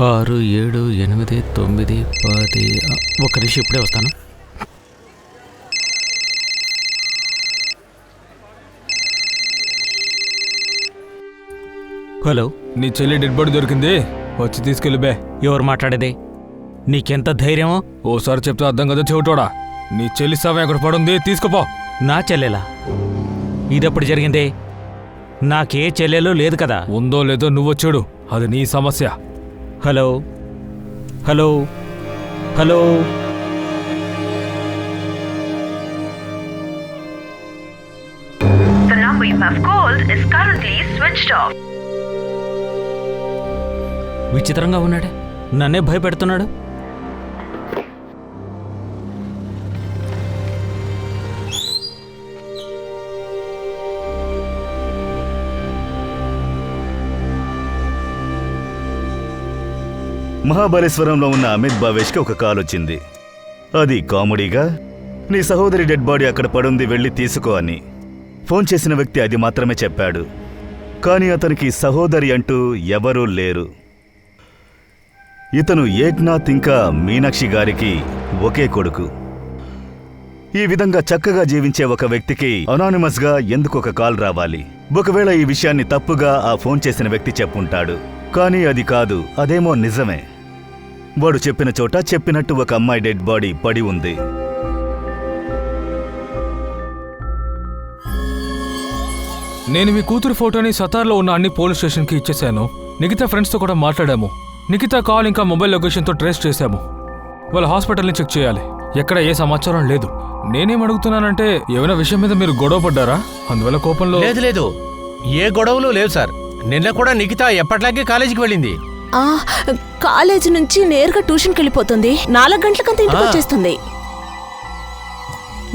6, 7, 8, 9, 10. ఒక్క నిమిషం ఇప్పుడే వస్తాను. హలో, నీ చెల్లి డెడ్ బాడీ దొరికింది, వచ్చి తీసుకెళ్ళిబే. ఎవరు మాట్లాడేది? నీకెంత ధైర్యమో? ఓసారి చెప్తే అర్థం కదా చెవిటోడా. నీ చెల్లి శవం ఎక్కడ పడుంది, తీసుకుపో. నా చెల్లెలా? ఇదెప్పుడు జరిగింది? నాకే చెల్లెలు లేదు కదా. ఉందో లేదో నువ్వొచ్చాడు, అది నీ సమస్య. Hello hello hello, The number you have called is currently switched off. విచిత్రంగా ఉన్నాడే, నన్నే భయపెడుతున్నాడు. మహాబలేశ్వరంలో ఉన్న అమిత్ భావేష్కి ఒక కాల్ వచ్చింది. అది కామెడీగా, నీ సహోదరి డెడ్ బాడీ అక్కడ పడుంది, వెళ్ళి తీసుకో అని. ఫోన్ చేసిన వ్యక్తి అది మాత్రమే చెప్పాడు. కానీ అతనికి సహోదరి అంటూ ఎవరూ లేరు. ఇతను ఏక్నాథ్ ఇంకా మీనాక్షి గారికి ఒకే కొడుకు. ఈ విధంగా చక్కగా జీవించే ఒక వ్యక్తికి అనానిమస్గా ఎందుకు ఒక కాల్ రావాలి? ఒకవేళ ఈ విషయాన్ని తప్పుగా ఆ ఫోన్ చేసిన వ్యక్తి చెప్పుంటాడు. కానీ అది కాదు, అదేమో నిజమే. వాడు చెప్పిన చోట చెప్పినట్టు ఒక అమ్మాయి డెడ్ బాడీ పడి ఉంది. నేను మీ కూతురు ఫోటోని సతార్లో ఉన్న అన్ని పోలీస్ స్టేషన్కి ఇచ్చేశాను. నిఖితా ఫ్రెండ్స్తో కూడా మాట్లాడాము. నిఖితా కాల్ ఇంకా మొబైల్ లొకేషన్తో ట్రేస్ చేశాము. వాళ్ళ హాస్పిటల్ని చెక్ చేయాలి, ఎక్కడ ఏ సమాచారం లేదు. నేనేం అడుగుతున్నానంటే, ఏమైనా విషయం మీద మీరు గొడవ పడ్డారా? అందువల్ల కోపంలో? లేదు, ఏ గొడవలు లేవు సార్. నిన్న కూడా నిఖిత ఎప్పట్లాగే కాలేజీకి వెళ్ళింది. కాలేజీ నుంచి నేరుగా ట్యూషన్కి వెళ్ళిపోతుంది. 4 గంటలకంతా ఇంటికి వచ్చేస్తుంది.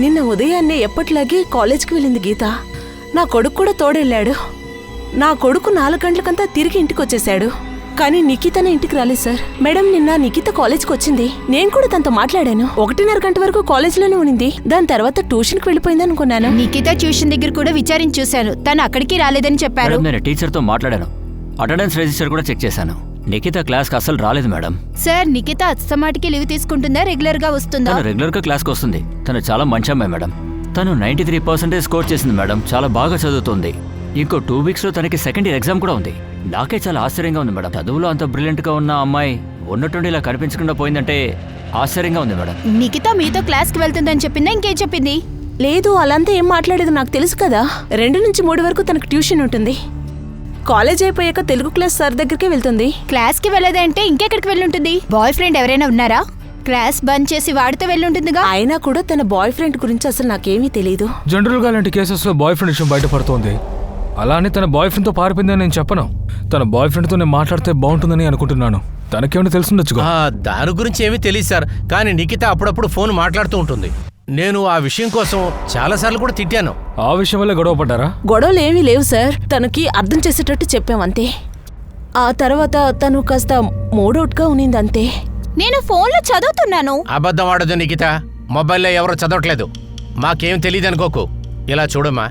నిన్న ఉదయాన్నే ఎప్పట్లాగే కాలేజీకి వెళ్ళింది గీత. నా కొడుకు కూడా తోడెళ్ళాడు. నా కొడుకు 4 గంటలకంతా తిరిగి ఇంటికి వచ్చేశాడు. కానీ నిఖితనే ఇంటికి రాలేదు సార్. మేడం, నిన్న నిఖిత కాలేజ్కి వచ్చింది. నేను కూడా తనతో మాట్లాడాను. 1:30 గంట వరకు కాలేజీలోనే ఉనింది. దాని తర్వాత ట్యూషన్కి వెళ్ళిపోయింది అనుకున్నాను. నిఖిత ట్యూషన్ దగ్గర కూడా విచారించి చూశాను. తను అక్కడికి రాలేదని చెప్పారు. నేను టీచర్తో మాట్లాడాను, అటెండెన్స్ రిజిస్టర్ కూడా చెక్ చేశాను. నిఖిత క్లాస్కి అసలు రాలేదు మేడం. సార్, నిఖిత అస్తమాటికి లీవ్ తీసుకుంటుందా, రెగ్యులర్ గా వస్తుందా? తను రెగ్యులర్గా క్లాస్కి వస్తుంది. తను చాలా మంచి అమ్మాయి మేడం. తను 93% స్కోర్ చేసింది మేడం. చాలా బాగా చదువుతుంది. ఇంకో 2 వీక్స్లో తనకి సెకండ్ ఇయర్ ఎగ్జామ్ కూడా ఉంది. నాకే చాలా ఆశ్చర్యంగా ఉంది మేడం. చదువులో అంత బ్రిలియంట్గా ఉన్న అమ్మాయి ఉన్నట్టుండి ఇలా కనిపించకుండా పోయిందంటే ఆశ్చర్యంగా ఉంది మేడం. నిఖిత మీతో క్లాస్కి వెళ్తుందని చెప్పిందా, ఇంకేం చెప్పింది? లేదు, అలాంతా ఏం మాట్లాడేది నాకు తెలుసు కదా. 2 నుంచి 3 వరకు తనకు ట్యూషన్ ఉంటుంది. కాలేజ్ అయిపోయాక తెలుగు క్లాస్ సార్ దగ్గరికి వెళ్తుంది. క్లాస్కి వెళ్ళదంటే ఇంకెక్కడికి వెళ్ళుంటుంది? బాయ్ ఫ్రెండ్ ఎవరైనా ఉన్నారా? క్లాస్ బంద్ చేసి వాడితో వెళ్ళుంటుందిగా. అయినా కూడా తన బాయ్ ఫ్రెండ్ గురించి అసలు నాకేమీ తెలియదు. జనరల్గా అలాంటి కేసెస్లో బాయ్ ఫ్రెండ్ విషయం బయటపడుతోంది. అలానే తన బాయ్ ఫ్రెండ్తో పారిపోయిందని నేను చెప్పను. తన బాయ్ ఫ్రెండ్తో నేను మాట్లాడితే బాగుంటుందని అనుకుంటున్నాను. తనకేమైనా తెలుసుండొచ్చుగా. దాని గురించి ఏమీ తెలియదు సార్. కానీ నిఖిత అప్పుడప్పుడు ఫోన్ మాట్లాడుతూ ఉంటుంది. నేను ఆ విషయం కోసం చాలాసార్లు కూడా తిట్టాను. ఆ విషయం వల్ల గొడవ పడ్డారా? గొడవలు ఏమీ లేవు సార్. తనకి అర్థం చేసేటట్టు చెప్పామంతే. ఆ తర్వాత తను కాస్త మూడౌట్గా ఉనింది అంతే. నేను ఫోన్లో చదువుతున్నాను. అబద్ధం ఆడదు నిఖిత. మొబైల్లో ఎవరో చదవట్లేదు. మాకేం తెలియదు అనుకోకు. ఇలా చూడమ్మా,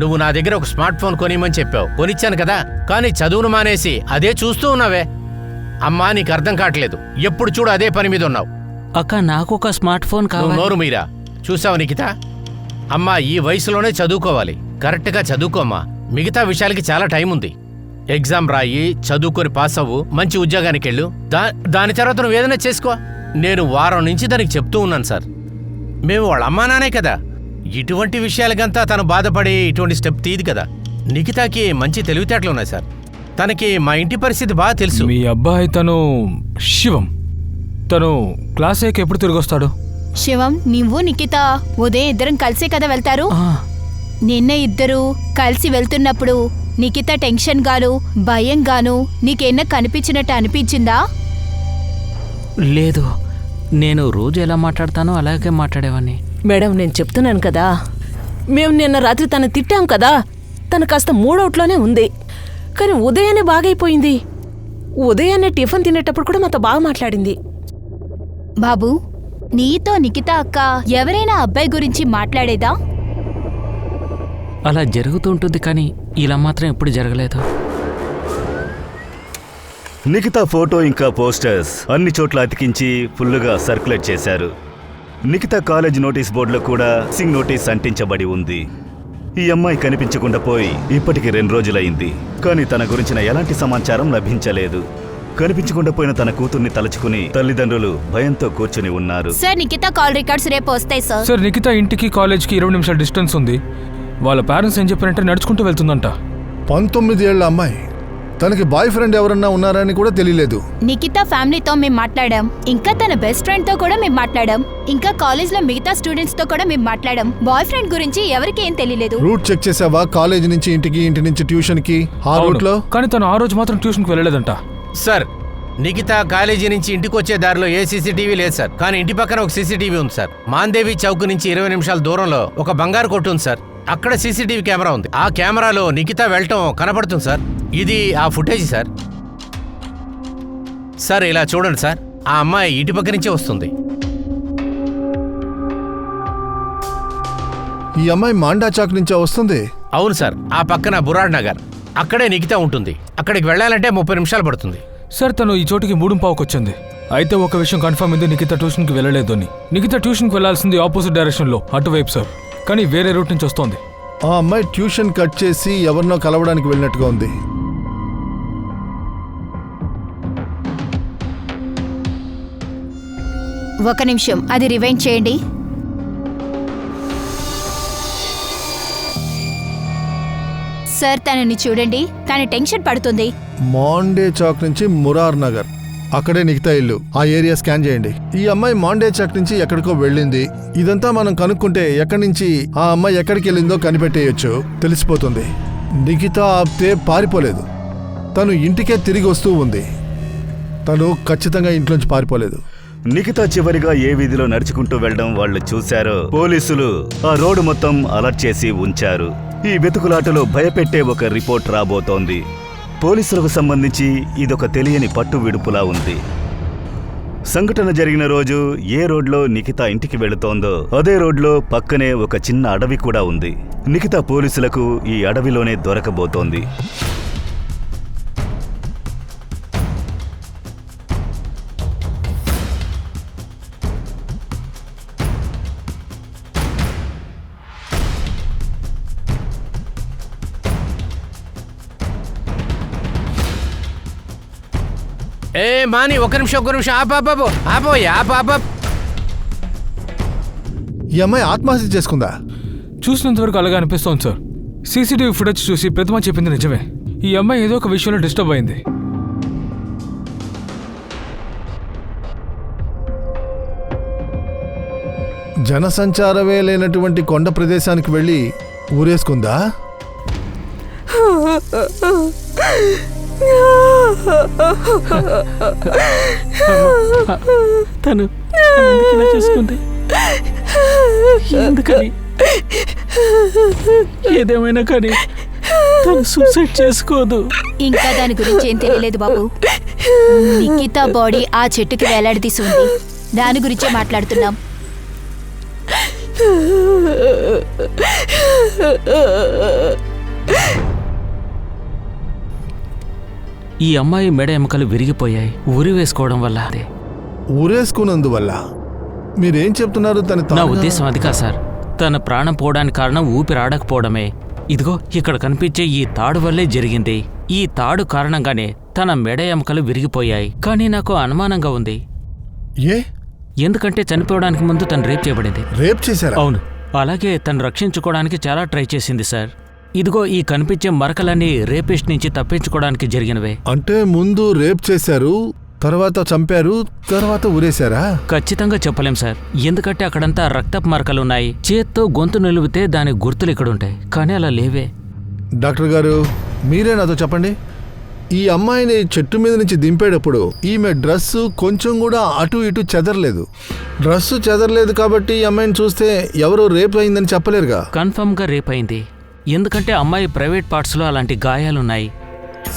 నువ్వు నా దగ్గర ఒక స్మార్ట్ ఫోన్ కొనిమని చెప్పావు. కొనిచ్చాను కదా. కానీ చదువును మానేసి అదే చూస్తూ ఉన్నావే. అమ్మా, నీకు అర్థం కావట్లేదు. ఎప్పుడు చూడు అదే పని మీద ఉన్నావు. అక్క, నాకు ఒక స్మార్ట్ ఫోన్ కావాలి. నోరు మీరా. చూసావు నిఖిత, అమ్మా ఈ వయసులోనే చదువుకోవాలి. కరెక్ట్గా చదువుకోమ్మా. మిగతా విషయాలకి చాలా టైం ఉంది. ఎగ్జామ్ రాయి, చదువుకొని పాస్ అవ్వు, మంచి ఉద్యోగానికి వెళ్ళు. దాని తర్వాత నువ్వు ఏదైనా చేసుకో. నేను వారం నుంచి దానికి చెప్తూ ఉన్నాను సార్. మేము వాళ్ళ అమ్మా నానే కదా. ఇటువంటి విషయాలకంతా తను బాధపడి ఇటువంటి స్టెప్ తీయదు కదా. నిఖితాకి మంచి తెలివితేటలు ఉన్నాయి సార్. తనకి మా ఇంటి పరిస్థితి బాగా తెలుసు. మీ అబ్బాయి తను శివం, తను క్లాస్ అయ్యాక ఎప్పుడు తిరిగి వస్తాడు? శివం, నువ్వు నిఖిత ఉదయం ఇద్దరం కలిసే కదా వెళ్తారు. నిన్న ఇద్దరు కలిసి వెళ్తున్నప్పుడు నిఖిత టెన్షన్ గాను, భయం గాను నీకేనా కనిపించినట్టు అనిపించిందా? లేదు, నేను రోజు ఎలా మాట్లాడతానో అలాగే మాట్లాడేవాన్ని. మేడం, నేను చెప్తున్నాను కదా, మేము నిన్న రాత్రి తను తిట్టాం కదా. తను కాస్త మూడౌట్లోనే ఉంది. కానీ ఉదయాన్నే బాగైపోయింది. ఉదయాన్నే టిఫిన్ తినేటప్పుడు కూడా మాతో బాగా మాట్లాడింది. బాబు, నీతో నిఖిత అక్క ఎవరైనా అబ్బాయి గురించి మాట్లాడేదా? అలా జరుగుతూ ఉంటుంది, కానీ ఇలా మాత్రం ఎప్పుడు జరగలేదు. నిఖితా ఫోటో ఇంకా పోస్టర్స్ అన్ని చోట్ల అతికించి ఫుల్లుగా సర్క్యులేట్ చేశారు. నిఖితా కాలేజ్ నోటీస్ బోర్డులో కూడా మిస్సింగ్ నోటీస్ అంటించబడి ఉంది. ఈ అమ్మాయి కనిపించకుండా పోయి ఇప్పటికి 2 రోజులైంది. కానీ తన గురించిన ఎలాంటి సమాచారం లభించలేదు. కనిపించకుండా పోయిన తన కూతుర్ని తలుచుకుని తల్లిదండ్రులు భయంతో కూర్చుని ఉన్నారు. సార్ నిఖిత కాల్ రికార్డ్స్ రేపు వస్తాయి సార్. సార్ నిఖిత ఇంటికి కాలేజ్కి 20 నిమిషాల డిస్టెన్స్ ఉంది. వాళ్ళ పేరెంట్స్ ఏం చెప్పారంటే నడుచుకుంటూ వెళ్తుందంట. 19 ఏళ్ల అమ్మాయి, తనకి బాయ్ ఫ్రెండ్ ఎవరన్నా ఉన్నారని కూడా తెలియలేదు. నిఖిత ఫ్యామిలీతో మేము మాట్లాడాం, ఇంకా తన బెస్ట్ ఫ్రెండ్ తో కూడా మేము మాట్లాడాం, ఇంకా కాలేజ్ లో మిగతా స్టూడెంట్స్ తో కూడా మేము మాట్లాడాం. బాయ్ ఫ్రెండ్ గురించి ఎవరికి ఏం తెలియలేదు. రూట్ చెక్ చేసావా? కాలేజ్ నుంచి ఇంటికి, ఇంటి నుంచి ట్యూషన్ కి ఆ రూట్ లో? కానీ తను ఆ రోజు మాత్రం ట్యూషన్కి వెళ్ళలేదంట. సార్ నిఖిత కాలేజీ నుంచి ఇంటికి వచ్చే దారిలో ఏ సీసీటీవీ లేదు సార్. కానీ ఇంటి పక్కన ఒక సీసీటీవీ ఉంది సార్. మాందేవి చౌక్ నుంచి 20 నిమిషాల దూరంలో ఒక బంగారు కొట్టు ఉంది సార్. అక్కడ సీసీటీవీ కెమెరా ఉంది. ఆ కెమెరాలో నిఖిత వెళ్ళటం కనపడుతుంది సార్. ఇది ఆ ఫుటేజ్ సార్. సార్ ఇలా చూడండి సార్, ఆ అమ్మాయి ఇటు పక్క నుంచే వస్తుంది. ఈ అమ్మాయి మాండా చాక్ నుంచే వస్తుంది. అవును సార్, ఆ పక్కన బురాడ్ నగర్, అక్కడే నిఖిత ఉంటుంది. అక్కడికి వెళ్ళాలంటే 30 నిమిషాలు పడుతుంది. సార్ తను ఈ చోటుకి 3:15కి వచ్చింది. అయితే ఒక విషయం కన్ఫర్మ్ అయింది, నిఖిత ట్యూషన్కి వెళ్ళలేదు అని. నిఖిత ట్యూషన్కి వెళ్లాల్సింది ఆపోజిట్ డైరెక్షన్లో, అటువైపు సార్. కానీ వేరే రూట్ నుంచి వస్తోంది. ఆ అమ్మాయి ట్యూషన్ కట్ చేసి ఎవరినో కలవడానికి వెళ్ళినట్టుగా ఉంది. ఒక నిమిషం, అది రివైండ్ చేయండి. సార్ తనని చూడండి, తన టెన్షన్ పడుతుంది. మాండే చాక్ నుంచి మురార్ నగర్, అక్కడే నిఖితా ఇల్లు. ఆ ఏరియా స్కాన్ చేయండి. ఈ అమ్మాయి మాండే చాక్ నుంచి ఎక్కడికో వెళ్ళింది. ఇదంతా మనం కనుక్కుంటే ఎక్కడి నుంచి ఆ అమ్మాయి ఎక్కడికి వెళ్ళిందో కనిపెట్టేయచ్చు, తెలిసిపోతుంది. నిఖితా ఆప్తే పారిపోలేదు, తను ఇంటికే తిరిగి వస్తూ ఉంది. తను ఖచ్చితంగా ఇంట్లోంచి పారిపోలేదు. నిఖితా చివరిగా ఏ వీధిలో నడుచుకుంటూ వెళ్లడం వాళ్ళు చూశారో పోలీసులు ఆ రోడ్డు మొత్తం అలర్ట్ చేసి ఉంచారు. ఈ వెతుకులాటలో భయపెట్టే ఒక రిపోర్ట్ రాబోతోంది. పోలీసులకు సంబంధించి ఇదొక తెలియని పట్టు విడుపులా ఉంది. సంఘటన జరిగిన రోజు ఏ రోడ్లో నిఖితా ఇంటికి వెళుతోందో అదే రోడ్లో పక్కనే ఒక చిన్న అడవి కూడా ఉంది. నిఖితా పోలీసులకు ఈ అడవిలోనే దొరకబోతోంది. ఏ మాని, ఒక్క నిమిషం ఆపో. ఈ అమ్మాయి ఆత్మహత్య చేసుకుందా? చూసినంత వరకు అలాగే అనిపిస్తోంది సార్. సీసీటీవీ ఫుటేజ్ చూసి ప్రతిమ చెప్పింది నిజమే. ఈ అమ్మాయి ఏదో ఒక విషయంలో డిస్టర్బ్ అయింది. జనసంచారమే లేనటువంటి కొండ ప్రదేశానికి వెళ్ళి ఊరేసుకుందా? తను ఇలా చేసుకుంది ఎందుకని? ఏదేమైనా కానీ తను సూసైడ్ చేసుకోదు. ఇంకా దాని గురించి ఏం తెలియలేదు బాబు. నిఖిత బాడీ ఆ చెట్టుకి వేలాడదీసి ఉంది, దాని గురించే మాట్లాడుతున్నాం. ఈ అమ్మాయి మెడ ఎముకలు విరిగిపోయాయి ఊరి వేసుకోవడం వల్ల. అదే ఊరేసుకున్నందువల్ల మీరేం చెప్తున్నారు? నా ఉద్దేశం అది కాదు సార్. తన ప్రాణం పోవడానికి కారణం ఊపిరాడకపోవడమే. ఇదిగో ఇక్కడ కనిపించే ఈ తాడు వల్లే జరిగింది. ఈ తాడు కారణంగానే తన మెడ ఎముకలు విరిగిపోయాయి. కానీ నాకు అనుమానంగా ఉంది. ఏ? ఎందుకంటే చనిపోవడానికి ముందు తను రేప్ చేయబడింది. రేప్ చేశారా? అవును. అలాగే తను రక్షించుకోవడానికి చాలా ట్రై చేసింది సార్. ఇదిగో ఈ కనిపించే మరకలన్నీ రేపిస్ట్ నుంచి తప్పించుకోవడానికి జరిగినవే. అంటే ముందు రేప్ చేశారు, తర్వాత చంపారు, తర్వాత ఊరేశారా? ఖచ్చితంగా చెప్పలేం సార్. ఎందుకంటే అక్కడంతా రక్తపు మరకలున్నాయి. చేత్తో గొంతు నిలిపితే దాని గుర్తులు ఇక్కడుంటాయి, కానీ అలా లేవే. డాక్టర్ గారు, మీరే నాతో చెప్పండి. ఈ అమ్మాయిని చెట్టు మీద నుంచి దింపేటప్పుడు ఈమె డ్రెస్సు కొంచెం కూడా అటు ఇటు చెదరలేదు. డ్రెస్సు చెదరలేదు కాబట్టి ఈ అమ్మాయిని చూస్తే ఎవరో రేప్ అయిందని చెప్పలేరుగా. కన్ఫర్మ్ గా రేప్ అయింది. ఎందుకంటే అమ్మాయి ప్రైవేట్ పార్ట్స్ లో అలాంటి గాయాలున్నాయి.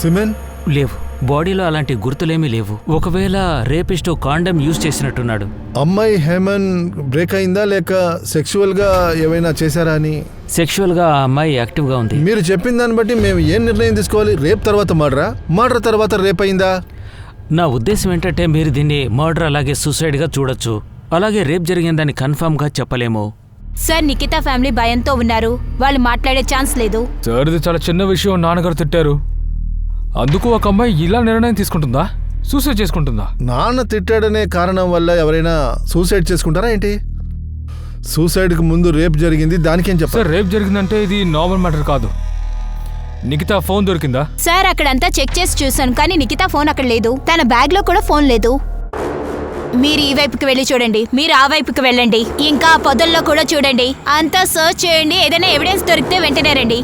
సిమెన్ లేవు. బాడీలో అలాంటి గుర్తులేమీ లేవు. ఒకవేళ రేపిస్ట్ కాండమ్ యూజ్ చేసినట్టున్నాడు. అమ్మాయి హేమన్ బ్రేక్ అయిందా లేక సెక్సువల్ గా ఏమైనా చేశారా అని? సెక్షువల్ గా ఆ అమ్మాయి యాక్టివ్ గా ఉంది. మీరు చెప్పిన దాన్ని బట్టి మేము ఏం నిర్ణయం తీసుకోవాలి? రేప్ తర్వాత మర్డర్ తర్వాత రేప్ అయిందా? నా ఉద్దేశం ఏంటంటే మీరు దీన్ని మర్డర్ అలాగే సూసైడ్గా చూడొచ్చు. అలాగే రేప్ జరిగిందని కన్ఫర్మ్గా చెప్పలేము. సార్ నిఖిత ఫ్యామిలీ భయంతో ఉన్నారు, వాళ్ళు మాట్లాడే ఛాన్స్ లేదు. సార్ ఇది చాలా చిన్న విషయం, నాన్నగారు తిట్టారు. అందుకు ఒక అమ్మాయి ఇలా నిర్ణయం తీసుకుంటుందా? సూసైడ్ చేసుకుంటుందా? నాన్న తిట్టాడనే కారణం వల్ల ఎవరైనా సూసైడ్ చేసుకుంటారా ఏంటి? సూసైడ్కి ముందు రేప్ జరిగింది, దానికేం చెప్పారు? సార్ రేప్ జరిగిందంటే ఇది నార్మల్ మ్యాటర్ కాదు. నిఖిత ఫోన్ దొరికిందా? సార్ అక్కడంతా చెక్ చేసి చూశాను, కానీ నిఖిత ఫోన్ అక్కడ లేదు. తన బ్యాగ్ లో కూడా ఫోన్ లేదు. మీరు ఈ వైపుకి వెళ్ళి చూడండి, మీరు ఆ వైపుకి వెళ్ళండి, ఇంకా పొదల్లో కూడా చూడండి. అంతా సర్చ్ చేయండి, ఏదైనా ఎవిడెన్స్ దొరికితే వెంటనే రండి.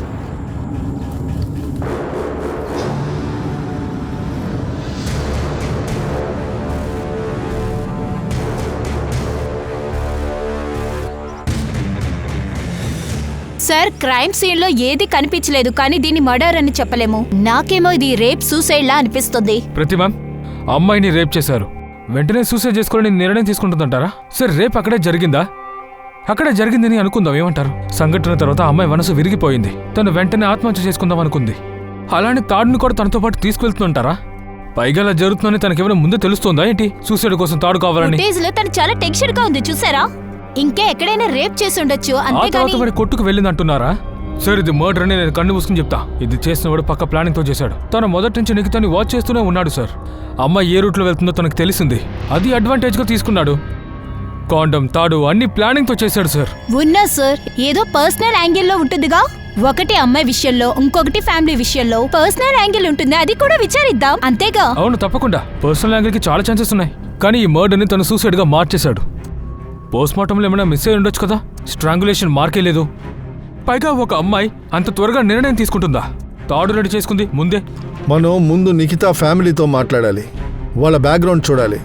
సార్ క్రైమ్ సీన్ లో ఏది కనిపించలేదు, కానీ దీన్ని మర్డర్ అని చెప్పలేము. నాకేమో ఇది రేప్ సూసైడ్ లా అనిపిస్తుంది. ప్రతిమ, అమ్మాయిని రేప్ చేశారు, వెంటనే సూసైడ్ చేసుకోవాలని నిర్ణయం తీసుకుంటుందంటారా? సార్ రేప్ అక్కడే జరిగిందా? అక్కడే జరిగిందని అనుకుందాం, ఏమంటారు? సంఘటన తర్వాత అమ్మాయి మనసు విరిగిపోయింది, తను వెంటనే ఆత్మహత్య చేసుకుందాం అనుకుంది. అలానే తాడుని కూడా తనతో పాటు తీసుకెళ్తుంటారా? పైగా అలా జరుగుతుందని తనకేమైనా ముందే తెలుస్తుందా ఏంటి? సూసైడ్ కోసం తాడు కావాలని. తను చాలా టెన్షన్ గా ఉంది, చూసారా? ఇంకా ఎక్కడైనా రేప్ చేసి ఉండొచ్చు, అంతేగాని మరి కొట్టుకు వెళ్ళింది అంటున్నారా? సార్ ఇది మర్డర్ అని నేను కన్ను మూసుకుని చెప్తా. ఇది చేసినవాడు పక్క ప్లానింగ్ తో చేశాడు. తను మొదటి నుంచి నిఖితాని వాచ్ చేస్తూనే ఉన్నాడు సార్. అమ్మాయి ఏ రూట్లో వెళ్తుందో తనకు తెలిసింది, అది అడ్వాంటేజ్ గా తీసుకున్నాడు. కాండం, తాడు అన్ని ప్లానింగ్ తో చేశాడు సార్. ఉన్నా సార్, ఏదో పర్సనల్ యాంగిల్ లో ఉంటుందిగా. ఒకటి అమ్మాయి విషయంలో, ఇంకొకటి ఫ్యామిలీ విషయంలో పర్సనల్ యాంగిల్ ఉంటుంది, అది కూడా విచారిద్దాం, అంతేగా? అవును, తప్పకుండా పర్సనల్ యాంగిల్ కి చాలా ఛాన్సెస్ ఉన్నాయి, కానీ ఈ మర్డర్ ని తను సూసైడ్ గా మార్చేశాడు. పోస్ట్మార్టంలో ఏమైనా మిస్ అయి ఉండొచ్చు కదా, స్ట్రాంగులేషన్ మార్కే లేదు. పైగా ఒక అమ్మాయి అంత త్వరగా నిర్ణయం తీసుకుంటుందా? తాడు రెడీ చేసుకుంది ముందే. మనం ముందు నిఖిత ఫ్యామిలీతో మాట్లాడాలి, వాళ్ళ బ్యాక్గ్రౌండ్ చూడాలి.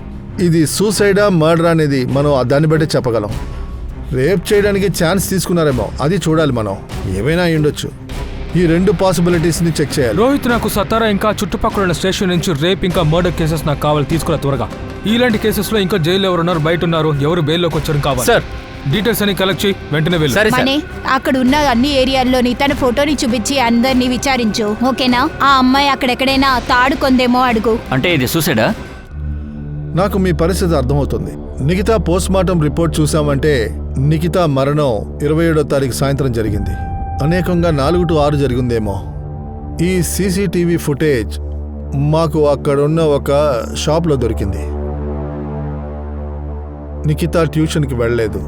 ఇది సూసైడా మర్డర్ అనేది మనం దాన్ని బట్టి చెప్పగలం. రేప్ చేయడానికి ఛాన్స్ తీసుకున్నారేమో, అది చూడాలి మనం. ఏమైనా అయి ఉండొచ్చు. ఈ రెండు పాసిబిలిటీస్ని చెక్ చేయాలి. రోహిత్, నాకు సతారా ఇంకా చుట్టుపక్కల స్టేషన్ నుంచి రేప్ ఇంకా మర్డర్ కేసెస్ నాకు కావాలి, తీసుకురా త్వరగా. ఇలాంటి కేసెస్ లో ఇంకా జైలు ఎవరున్నారు, బయట ఉన్నారు, ఎవరు బెయిల్లోకి వచ్చారు కావాలి. సార్ డీటెయిల్స్ అని కలెక్ట్ చేయి, వెంటనే వెళ్ళు. మనే అక్కడ ఉన్న అన్ని ఏరియాల్లోని తన ఫోటోని చూపించి అందరినీ విచారించు, ఓకేనా? ఆ అమ్మాయి అక్కడెక్కడైనా తాడు కొందేమో అడుగు. అంటే ఇది సూసైడా? నాకు మీ పరిస్థితి అర్థమవుతుంది. నిఖిత పోస్ట్మార్టం రిపోర్ట్ చూసామంటే నిఖిత మరణం 27వ తారీఖు సాయంత్రం జరిగింది. అనేకంగా 4 to 6 జరిగిందేమో. ఈ సీసీటీవీ ఫుటేజ్ మాకు అక్కడున్న ఒక షాప్లో దొరికింది. నిఖిత ట్యూషన్కి వెళ్ళలేదు.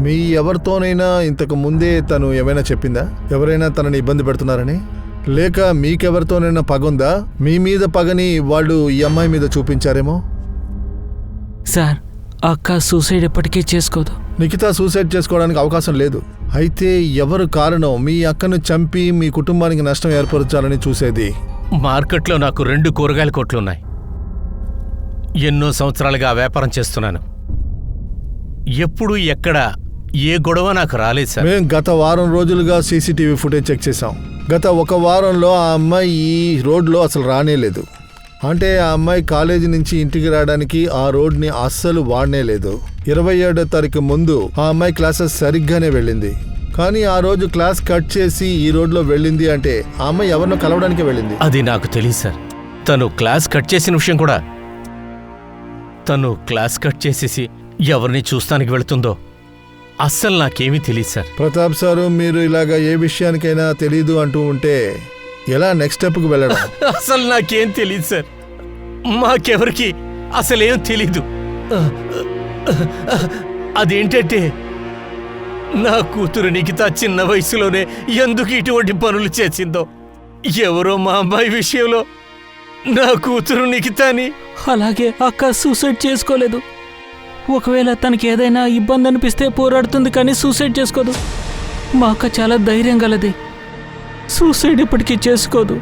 మీ ఎవరితోనైనా ఇంతకు ముందే తను ఏమైనా చెప్పిందా? ఎవరైనా తనని ఇబ్బంది పెడుతున్నారని? లేక మీకెవరితోనైనా పగుందా? మీ మీద పగని వాళ్ళు ఈ అమ్మాయి మీద చూపించారేమో. సార్ అక్క సూసైడ్ ఎప్పటికీ చేసుకోదు. నిఖిత సూసైడ్ చేసుకోవడానికి అవకాశం లేదు. అయితే ఎవరు కారణం? మీ అక్కను చంపి మీ కుటుంబానికి నష్టం ఏర్పరచాలని చూసేది. మార్కెట్లో నాకు 2 కూరగాయల కొట్లున్నాయి. ఎన్నో సంవత్సరాలుగా వ్యాపారం చేస్తున్నాను. ఎప్పుడు ఎక్కడ ఏ గొడవ నాకు రాలేదు సార్. మేము గత వారం రోజులుగా సీసీటీవీ ఫుటేజ్ చెక్ చేసాం. గత 1 వారంలో ఆ అమ్మాయి ఈ రోడ్లో అసలు రానేలేదు. అంటే ఆ అమ్మాయి కాలేజీ నుంచి ఇంటికి రావడానికి ఆ రోడ్ని అస్సలు వాడనే లేదు. 27వ తారీఖు ముందు ఆ అమ్మాయి క్లాసెస్ సరిగ్గానే వెళ్ళింది. కానీ ఆ రోజు క్లాస్ కట్ చేసి ఈ రోడ్లో వెళ్ళింది అంటే ఆ అమ్మాయి ఎవరినో కలవడానికి వెళ్ళింది. అది నాకు తెలియదు సార్. తను క్లాస్ కట్ చేసిన విషయం కూడా, తను క్లాస్ కట్ చేసేసి ఎవరిని చూస్తానికి వెళుతుందో అస్సలు నాకేమీ తెలియదు సార్. ప్రతాప్ సారు, మీరు ఇలాగా ఏ విషయానికైనా తెలీదు అంటూ ఉంటే ఎలా నెక్స్ట్ స్టెప్కి వెళ్ళడం? అసలు నాకేం తెలియదు సార్. మాకెవరికి అసలేం తెలీదు. అదేంటంటే నా కూతురు నిఖిత చిన్న వయసులోనే ఎందుకు ఇటువంటి పనులు చేసిందో. ఎవరో మా అమ్మాయి విషయంలో నా కూతురు నిఖితాని. అలాగే అక్క సూసైడ్ చేసుకోలేదు. ఒకవేళ తనకి ఏదైనా ఇబ్బంది అనిపిస్తే పోరాడుతుంది, కానీ సూసైడ్ చేసుకోదు. మా అక్క చాలా ధైర్యం గలది, సూసైడ్ ఇప్పటికీ చేసుకోదు.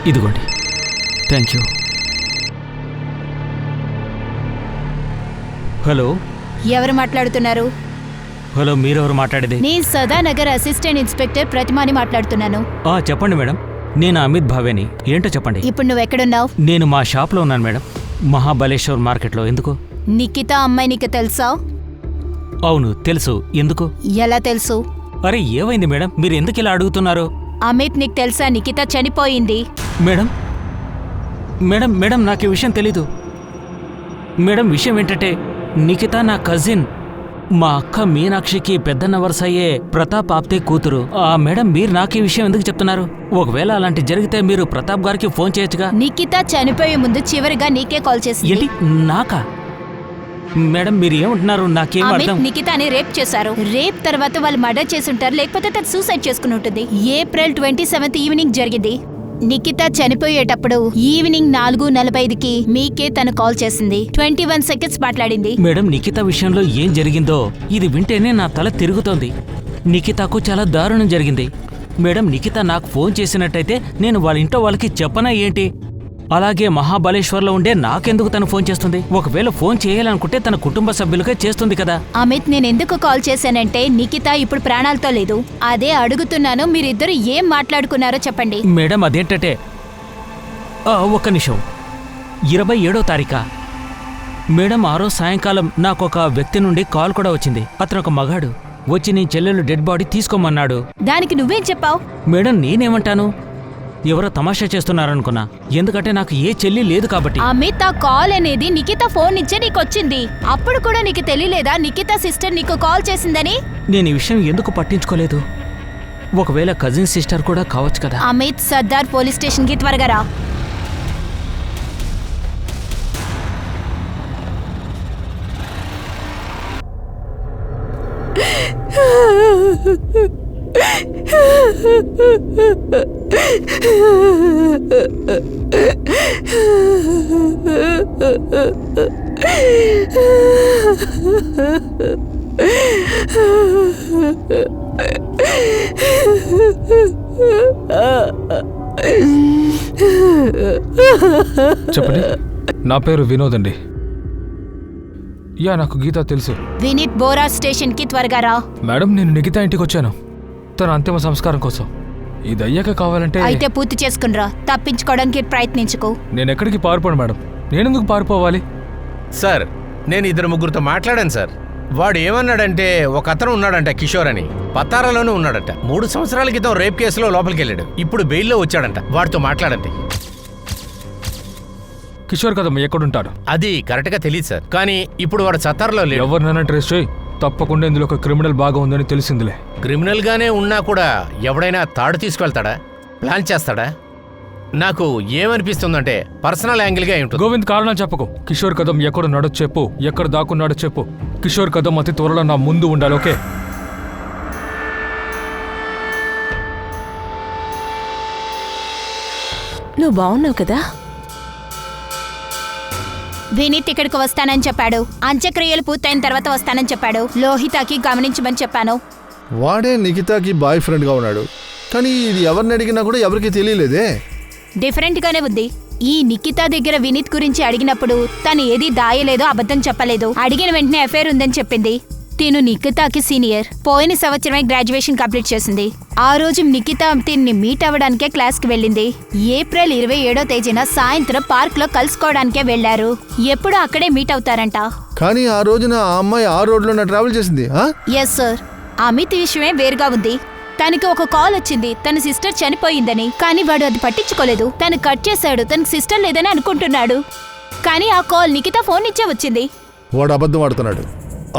ఇదిగోండి. Thank you. హలో ఎవరు మాట్లాడుతున్నారు? హలో, మీరెవరు మాట్లాడేది? నేను సదానగర్ అసిస్టెంట్ ఇన్స్పెక్టర్ ప్రతిమాని మాట్లాడుతున్నాను. చెప్పండి మేడం. నేను అమిత్ భావేని. ఏంటో చెప్పండి. ఇప్పుడు నువ్వు ఎక్కడున్నావు? నేను మా షాప్లో ఉన్నాను మేడం, మహాబలేశ్వర్ మార్కెట్లో. ఎందుకు? నిఖిత అమ్మాయి నీకు తెలుసా? అవును తెలుసు. ఎందుకు? ఎలా తెలుసు? అరే ఏమైంది మేడం, మీరు ఎందుకు ఇలా అడుగుతున్నారు? అమిత్ నీకు తెలుసా నిఖిత చనిపోయింది? మేడం మేడం మేడం నాకు ఈ విషయం తెలీదు మేడం. విషయం ఏంటంటే నిఖిత నా కజిన్, మా అక్క మీనాక్షికి పెద్దన్న వరుస అయ్యే ప్రతాప్ ఆప్తే కూతురు. మేడం మీరు నాకు ఈ విషయం ఎందుకు చెప్తున్నారు? ఒకవేళ అలాంటి జరిగితే మీరు ప్రతాప్ గారికి ఫోన్ చేయొచ్చుగా. నిఖిత చనిపోయే ముందు చివరిగా నీకే కాల్ చేసింది. ఏంటి నాకా? మేడం మీరు ఏమంటున్నారు? నాకేం అర్థం. నిఖితని రేప్ చేశారు. రేప్ తర్వాత వాళ్ళు మర్డర్ చేసుంటారు, లేకపోతే తను సూసైడ్ చేసుకుని ఉంటుంది. ఏప్రిల్ 27 ఈవినింగ్ జరిగింది. నిఖిత చనిపోయేటప్పుడు ఈవినింగ్ 4:45కి మీకే తను కాల్ చేసింది. 21 సెకండ్స్ మాట్లాడింది. మేడం నిఖిత విషయంలో ఏం జరిగిందో ఇది వింటేనే నా తల తిరుగుతోంది. నిఖితకు చాలా దారుణం జరిగింది. మేడం నిఖిత నాకు ఫోన్ చేసినట్టయితే నేను వాళ్ళ ఇంట్లో వాళ్ళకి చెప్పనా ఏంటి? అలాగే మహాబలేశ్వర్లో ఉండే నాకెందుకు తను ఫోన్ చేస్తుంది? ఒకవేళ ఫోన్ చేయాలనుకుంటే తన కుటుంబ సభ్యులకే చేస్తుంది కదా. అమిత్ నేను ఎందుకు కాల్ చేశానంటే నిఖిత ఇప్పుడు ప్రాణాలతో లేదు. అదే అడుగుతున్నాను, మీరిద్దరు ఏం మాట్లాడుకున్నారో చెప్పండి. మేడం అదేంటంటే ఒక్క నిమిషం. 27వ తారీఖా మేడం, ఆ రోజు సాయంకాలం నాకు ఒక వ్యక్తి నుండి కాల్ కూడా వచ్చింది. అతను ఒక మగాడు వచ్చి నీ చెల్లెలు డెడ్ బాడీ తీసుకోమన్నాడు. దానికి నువ్వేం చెప్పావు? మేడం నేనేమంటాను, ఎవరో తమాషా చేస్తున్నారనుకున్నా, ఎందుకంటే నాకు ఏ చెల్లి లేదు కాబట్టి. అమిత్ ఆ కాల్ అనేది నిఖిత ఫోన్ నుంచే నీకు వచ్చింది. అప్పుడు కూడా నీకు తెలియలేదా నిఖిత సిస్టర్ నీకు కాల్ చేసిందని? నేను ఈ విషయం ఎందుకు పట్టించుకోలేదు? ఒకవేళ కజిన్ సిస్టర్ కూడా కావచ్చు కదా. అమిత్ సర్దార్ పోలీస్ స్టేషన్ కి త్వరగా రా. చెప్పండి. నా పేరు వినోద్ అండి. నాకు గీత తెలుసు. వినీత్ బోరా స్టేషన్ కి త్వరగా రా. మేడం నేను నిఖిత ఇంటికి వచ్చాను తన అంతిమ సంస్కారం కోసం. ఇది అయ్యాక కావాలంటే. అయితే పూర్తి చేసుకునిరా, తప్పించుకోవడానికి ప్రయత్నించుకో. నేను ఎక్కడికి పారిపోను మేడం. నేనెందుకు పారిపోవాలి? సార్ నేను 2-3 మాట్లాడాను సార్. వాడు ఏమన్నాడంటే ఒక అతను ఉన్నాడంట కిషోర్ అని, పత్తారాలోనే ఉన్నాడంట. 3 సంవత్సరాల క్రితం రేప్ కేసులో లోపలికి వెళ్ళాడు. ఇప్పుడు బెయిల్లో వచ్చాడంట. వాడితో మాట్లాడండి. కిషోర్ కదమ్మ ఎక్కడుంటాడు? అది కరెక్ట్గా తెలియదు సార్, కానీ ఇప్పుడు వాడు సత్తార్లో లేడు. ఎవరినైనా ట్రేస్ చేయి. తప్పకుండా ఇందులో ఒక క్రిమినల్ బాగా ఉందని తెలిసిందిలే. క్రిమినల్ గానే ఉన్నా కూడా ఎవడైనా తాడు తీసుకెళ్తాడా? ప్లాన్ చేస్తాడా? నాకు ఏమనిపిస్తుందంటే పర్సనల్ యాంగిల్గా ఉంటుంది. గోవింద్ కారణం చెప్పకు. కిషోర్ కదం ఎక్కడున్నాడో చెప్పు, ఎక్కడ దాక్కున్నాడో చెప్పు. కిషోర్ కదం అతి త్వరలో నా ముందు ఉండాలి. ఓకే? నువ్వు బాగున్నావు కదా? వినీత్ ఇక్కడికి వస్తానని చెప్పాడు. అంత్యక్రియలు పూర్తయిన తర్వాత వస్తానని చెప్పాడు. లోహితకి గమనించమని చెప్పాను. వాడే నిఖితాకి బాయ్ ఫ్రెండ్గా ఉన్నాడు, కానీ ఇది ఎవరిని అడిగినా కూడా ఎవరికి తెలియలేదే. డిఫరెంట్ గానే ఉంది. ఈ నిఖిత దగ్గర వినీత్ గురించి అడిగినప్పుడు తను ఏది దాయలేదో, అబద్ధం చెప్పలేదు. అడిగిన వెంటనే అఫైర్ ఉందని చెప్పింది. తిను నిఖితాకి సీనియర్. పోయిన సంవత్సరమే గ్రాడ్యుయేషన్ కంప్లీట్ చేసింది. ఆ రోజు నిఖిత తిన్ని మీట్ అవ్వడానికే క్లాస్కి వెళ్ళింది. ఏప్రిల్ 27వ తేదీన సాయంత్రం పార్క్ లో కలుసుకోవడానికే వెళ్లారు. ఎప్పుడు అక్కడే మీట్ అవుతారంట. కానీ ఆ రోజున ఆ అమ్మాయి ఆ రోడ్లోనే ట్రావెల్ చేసింది. Yes sir. అమిత్ విషయమే వేరుగా ఉంది. తనకి ఒక కాల్ వచ్చింది, తన సిస్టర్ చనిపోయిందని. కానీ వాడు అది పట్టించుకోలేదు. తను కట్ చేశాడు. తనకు సిస్టర్ లేదని అనుకుంటున్నాడు. కానీ ఆ కాల్ నిఖిత ఫోన్ నుంచే వచ్చింది. వాడు అబద్ధం ఆడుతున్నాడు.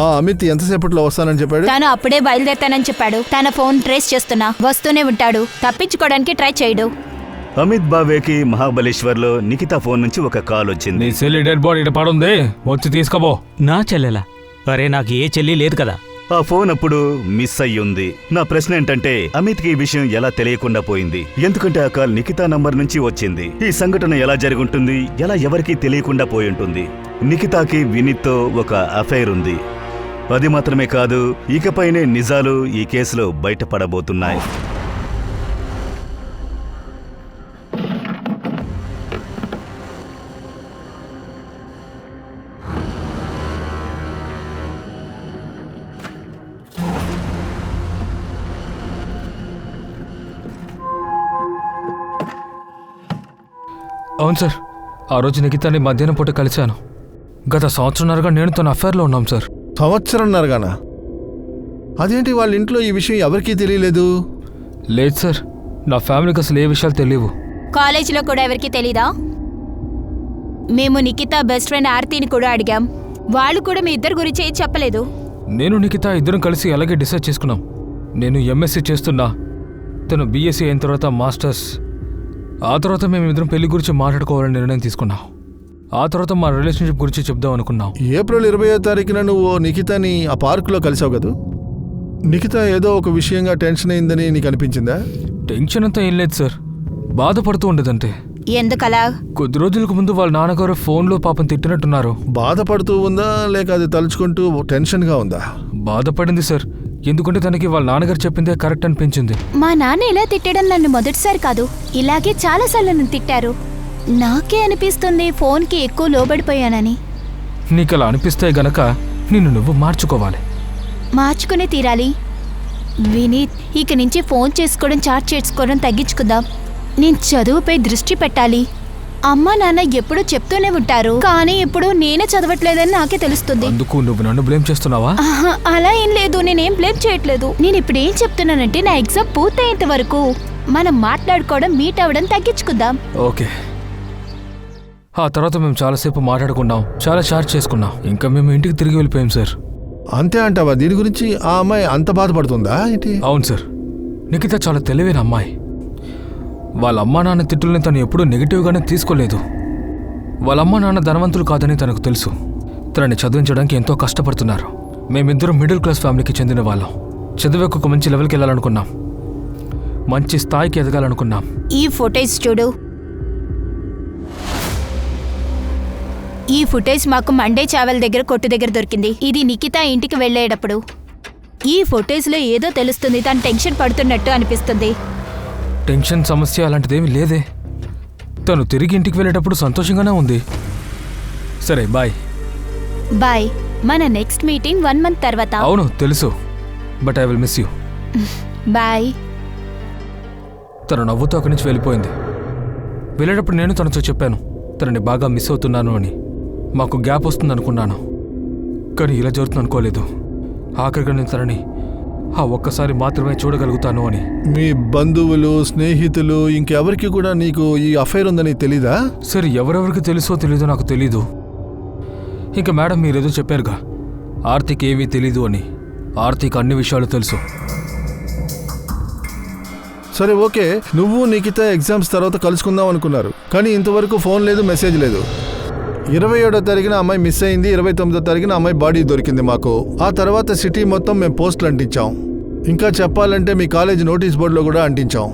ఆ అమిత్ ఎంతసేపట్లో వస్తానని చెప్పాడు? తను అప్పుడే బయలుదేరతానని చెప్పాడు. తన ఫోన్ ట్రేస్ చేస్తున్నా, వస్తూనే ఉంటాడు. తప్పించుకోవడానికి ట్రై చేయడు. అమిత్ బావేకి మహాబలేశ్వర్లో నిఖిత ఫోన్ నుంచి ఒక కాల్ వచ్చింది. నీ చెల్లి డెడ్ బాడీ పడుంది, వచ్చి తీసుకోబో. నా చెల్లెలా? అరే నాకు ఏ చెల్లి లేదు కదా. ఆ ఫోన్ అప్పుడు మిస్ అయ్యుంది. నా ప్రశ్న ఏంటంటే అమిత్కి ఈ విషయం ఎలా తెలియకుండా పోయింది? ఎందుకంటే ఆ కాల్ నిఖితా నంబర్ నుంచి వచ్చింది. ఈ సంఘటన ఎలా జరుగుంటుంది? ఎలా ఎవరికీ తెలియకుండా పోయి ఉంటుంది? నిఖితాకి వినీత్తో ఒక అఫైర్ ఉంది. అది మాత్రమే కాదు, ఇకపైనే నిజాలు ఈ కేసులో బయటపడబోతున్నాయి. అవును సార్, ఆ రోజు నిఖితాని మధ్యాహ్నం పూట కలిశాను. గత సంవత్సరంన్నరగా నేను తన అఫైర్లో ఉన్నాం సార్. సంవత్సరంన్నరగానా? అదేంటి వాళ్ళ ఇంట్లో ఈ విషయం ఎవరికీ తెలియలేదు? లేదు సార్, నా ఫ్యామిలీకి అసలు ఏ విషయాలు తెలియవు. కాలేజీలో కూడా ఎవరికి తెలీదా? మేము నిఖిత బెస్ట్ ఫ్రెండ్ ఆర్తిని కూడా అడిగాం. వాళ్ళు కూడా మీ ఇద్దరు గురించి ఏం చెప్పలేదు. నేను నిఖిత ఇద్దరం కలిసి అలాగే డిసైడ్ చేసుకున్నాం. నేను ఎంఎస్సీ చేస్తున్నా, తను బీఎస్సీ అయిన తర్వాత మాస్టర్స్. ఆ తర్వాత మేమిద్దరం పెళ్లి గురించి మాట్లాడుకోవాలని నిర్ణయం తీసుకున్నాం. ఆ తర్వాత మా రిలేషన్షిప్ గురించి చెప్దాం అనుకున్నాం. ఏప్రిల్ 20వ తారీఖున నువ్వు నిఖితని ఆ పార్కులో కలిసావు కదా? నిఖిత ఏదో ఒక విషయంగా టెన్షన్ అయిందని నీకు అనిపించిందా? టెన్షన్ అంతా ఏం లేదు సార్, బాధపడుతూ ఉండేదంతే. ఎందుకలా? కొద్ది రోజులకు ముందు వాళ్ళ నాన్నగారు ఫోన్లో పాపం తిట్టినట్టున్నారు. బాధపడుతూ ఉందా లేక అది తలుచుకుంటూ టెన్షన్గా ఉందా? బాధపడింది సార్, ఎందుకంటే తనకి వాళ్ళ నాన్నగారు చెప్పిందే కరెక్ట్ అనిపించింది. మా నాన్న ఇలా తిట్టడం నన్ను మొదటిసారి కాదు, ఇలాగే చాలాసార్లు నన్ను తిట్టారు. నాకే అనిపిస్తుంది ఫోన్కి ఎక్కువ లోబడిపోయానని. నీకు అలా అనిపిస్తే గనక నిన్ను నువ్వు మార్చుకోవాలి. మార్చుకునే తీరాలి. వినీత్, ఇక నుంచి ఫోన్ చేసుకోవడం చాట్ చేసుకోవడం తగ్గించుకుందాం. నేను చదువుపై దృష్టి పెట్టాలి. అమ్మ నాన్న ఎప్పుడూ చెప్తూనే ఉంటారు, కానీ ఇప్పుడు నేనే చదవట్లేదని నాకే తెలుస్తుంది. అందుకు నువ్వు నన్ను బ్లేమ్ చేస్తున్నావా? ఆహా, అలా ఏం లేదు, నేనేం బ్లేమ్ చేయట్లేదు. నేను ఇప్పుడు ఏం చెప్తున్నానంటే నా ఎగ్జామ్ పూర్తయ్యేంత వరకు మనం మాట్లాడుకోవడం, మీట్ అవ్వడం తగ్గించుకుందాం. ఓకే. ఆ తర్వాత మేము చాలాసేపు మాట్లాడుకున్నాం, చాలా చాట్ చేసుకున్నాం. ఇంకా మేము ఇంటికి తిరిగి వెళ్ళిపోయాం సార్. అంతే అంటావా? దీని గురించి ఆ అమ్మాయి అంత బాధపడుతుందా ఏంటి? అవును సార్, నిఖిత చాలా తెలివైన అమ్మాయి. వాళ్ళ అమ్మా నాన్న తిట్టుల్ని తను ఎప్పుడూ నెగిటివ్గానే తీసుకోలేదు. వాళ్ళ అమ్మా నాన్న ధనవంతులు కాదని తనకు తెలుసు. తనని చదివించడానికి ఎంతో కష్టపడుతున్నారు. మేమిద్దరం మిడిల్ క్లాస్ ఫ్యామిలీకి చెందిన వాళ్ళం. చదువుకు ఒక మంచి లెవెల్కి వెళ్ళాలనుకున్నాం, మంచి స్థాయికి ఎదగాలనుకున్నాం. ఈ ఫుటేజ్ చూడు. ఈ ఫుటేజ్ మాకు మండే చావల్ దగ్గర కొట్టు దగ్గర దొరికింది. ఇది నిఖిత ఇంటికి వెళ్ళేటప్పుడు. ఈ ఫుటేజ్లో ఏదో తెలుస్తుంది, తను టెన్షన్ పడుతున్నట్టు అనిపిస్తుంది. టెన్షన్ సమస్య అలాంటిదేమీ లేదే. తను తిరిగి ఇంటికి వెళ్ళేటప్పుడు సంతోషంగానే ఉంది. సరే, బాయ్. బాయ్. మన నెక్స్ట్ మీటింగ్ 1 month తర్వాత. అవును తెలుసు, but I will miss you. Bye. తను నవ్వుతూ అక్కడి నుంచి వెళ్ళిపోయింది. వెళ్ళేటప్పుడు నేను తనతో చెప్పాను, తనని బాగా మిస్ అవుతున్నాను అని. మాకు గ్యాప్ వస్తుంది అనుకున్నాను, కానీ ఇలా జరుగుతుంది అనుకోలేదు. ఆఖరిగా నేను తనని ఆ ఒక్కసారి మాత్రమే చూడగలుగుతాను అని. మీ బంధువులు, స్నేహితులు, ఇంకెవరికి కూడా నీకు ఈ అఫైర్ ఉందని తెలీదా? సరే, ఎవరెవరికి తెలుసో తెలీదో నాకు తెలీదు. ఇంకా మేడం మీరేదో చెప్పారుగా, ఆర్తికి ఏమీ తెలీదు అని. ఆర్తికి అన్ని విషయాలు తెలుసు. సరే ఓకే, నువ్వు నిఖిత ఎగ్జామ్స్ తర్వాత కలుసుకుందాం అనుకున్నారు, కానీ ఇంతవరకు ఫోన్ లేదు, మెసేజ్ లేదు. 27వ తారీఖున అమ్మాయి మిస్ అయింది, 29వ తారీఖున అమ్మాయి బాడీ దొరికింది మాకు. ఆ తర్వాత సిటీ మొత్తం మేము పోస్టులు అంటించాం. ఇంకా చెప్పాలంటే మీ కాలేజ్ నోటీస్ బోర్డులో కూడా అంటించాం.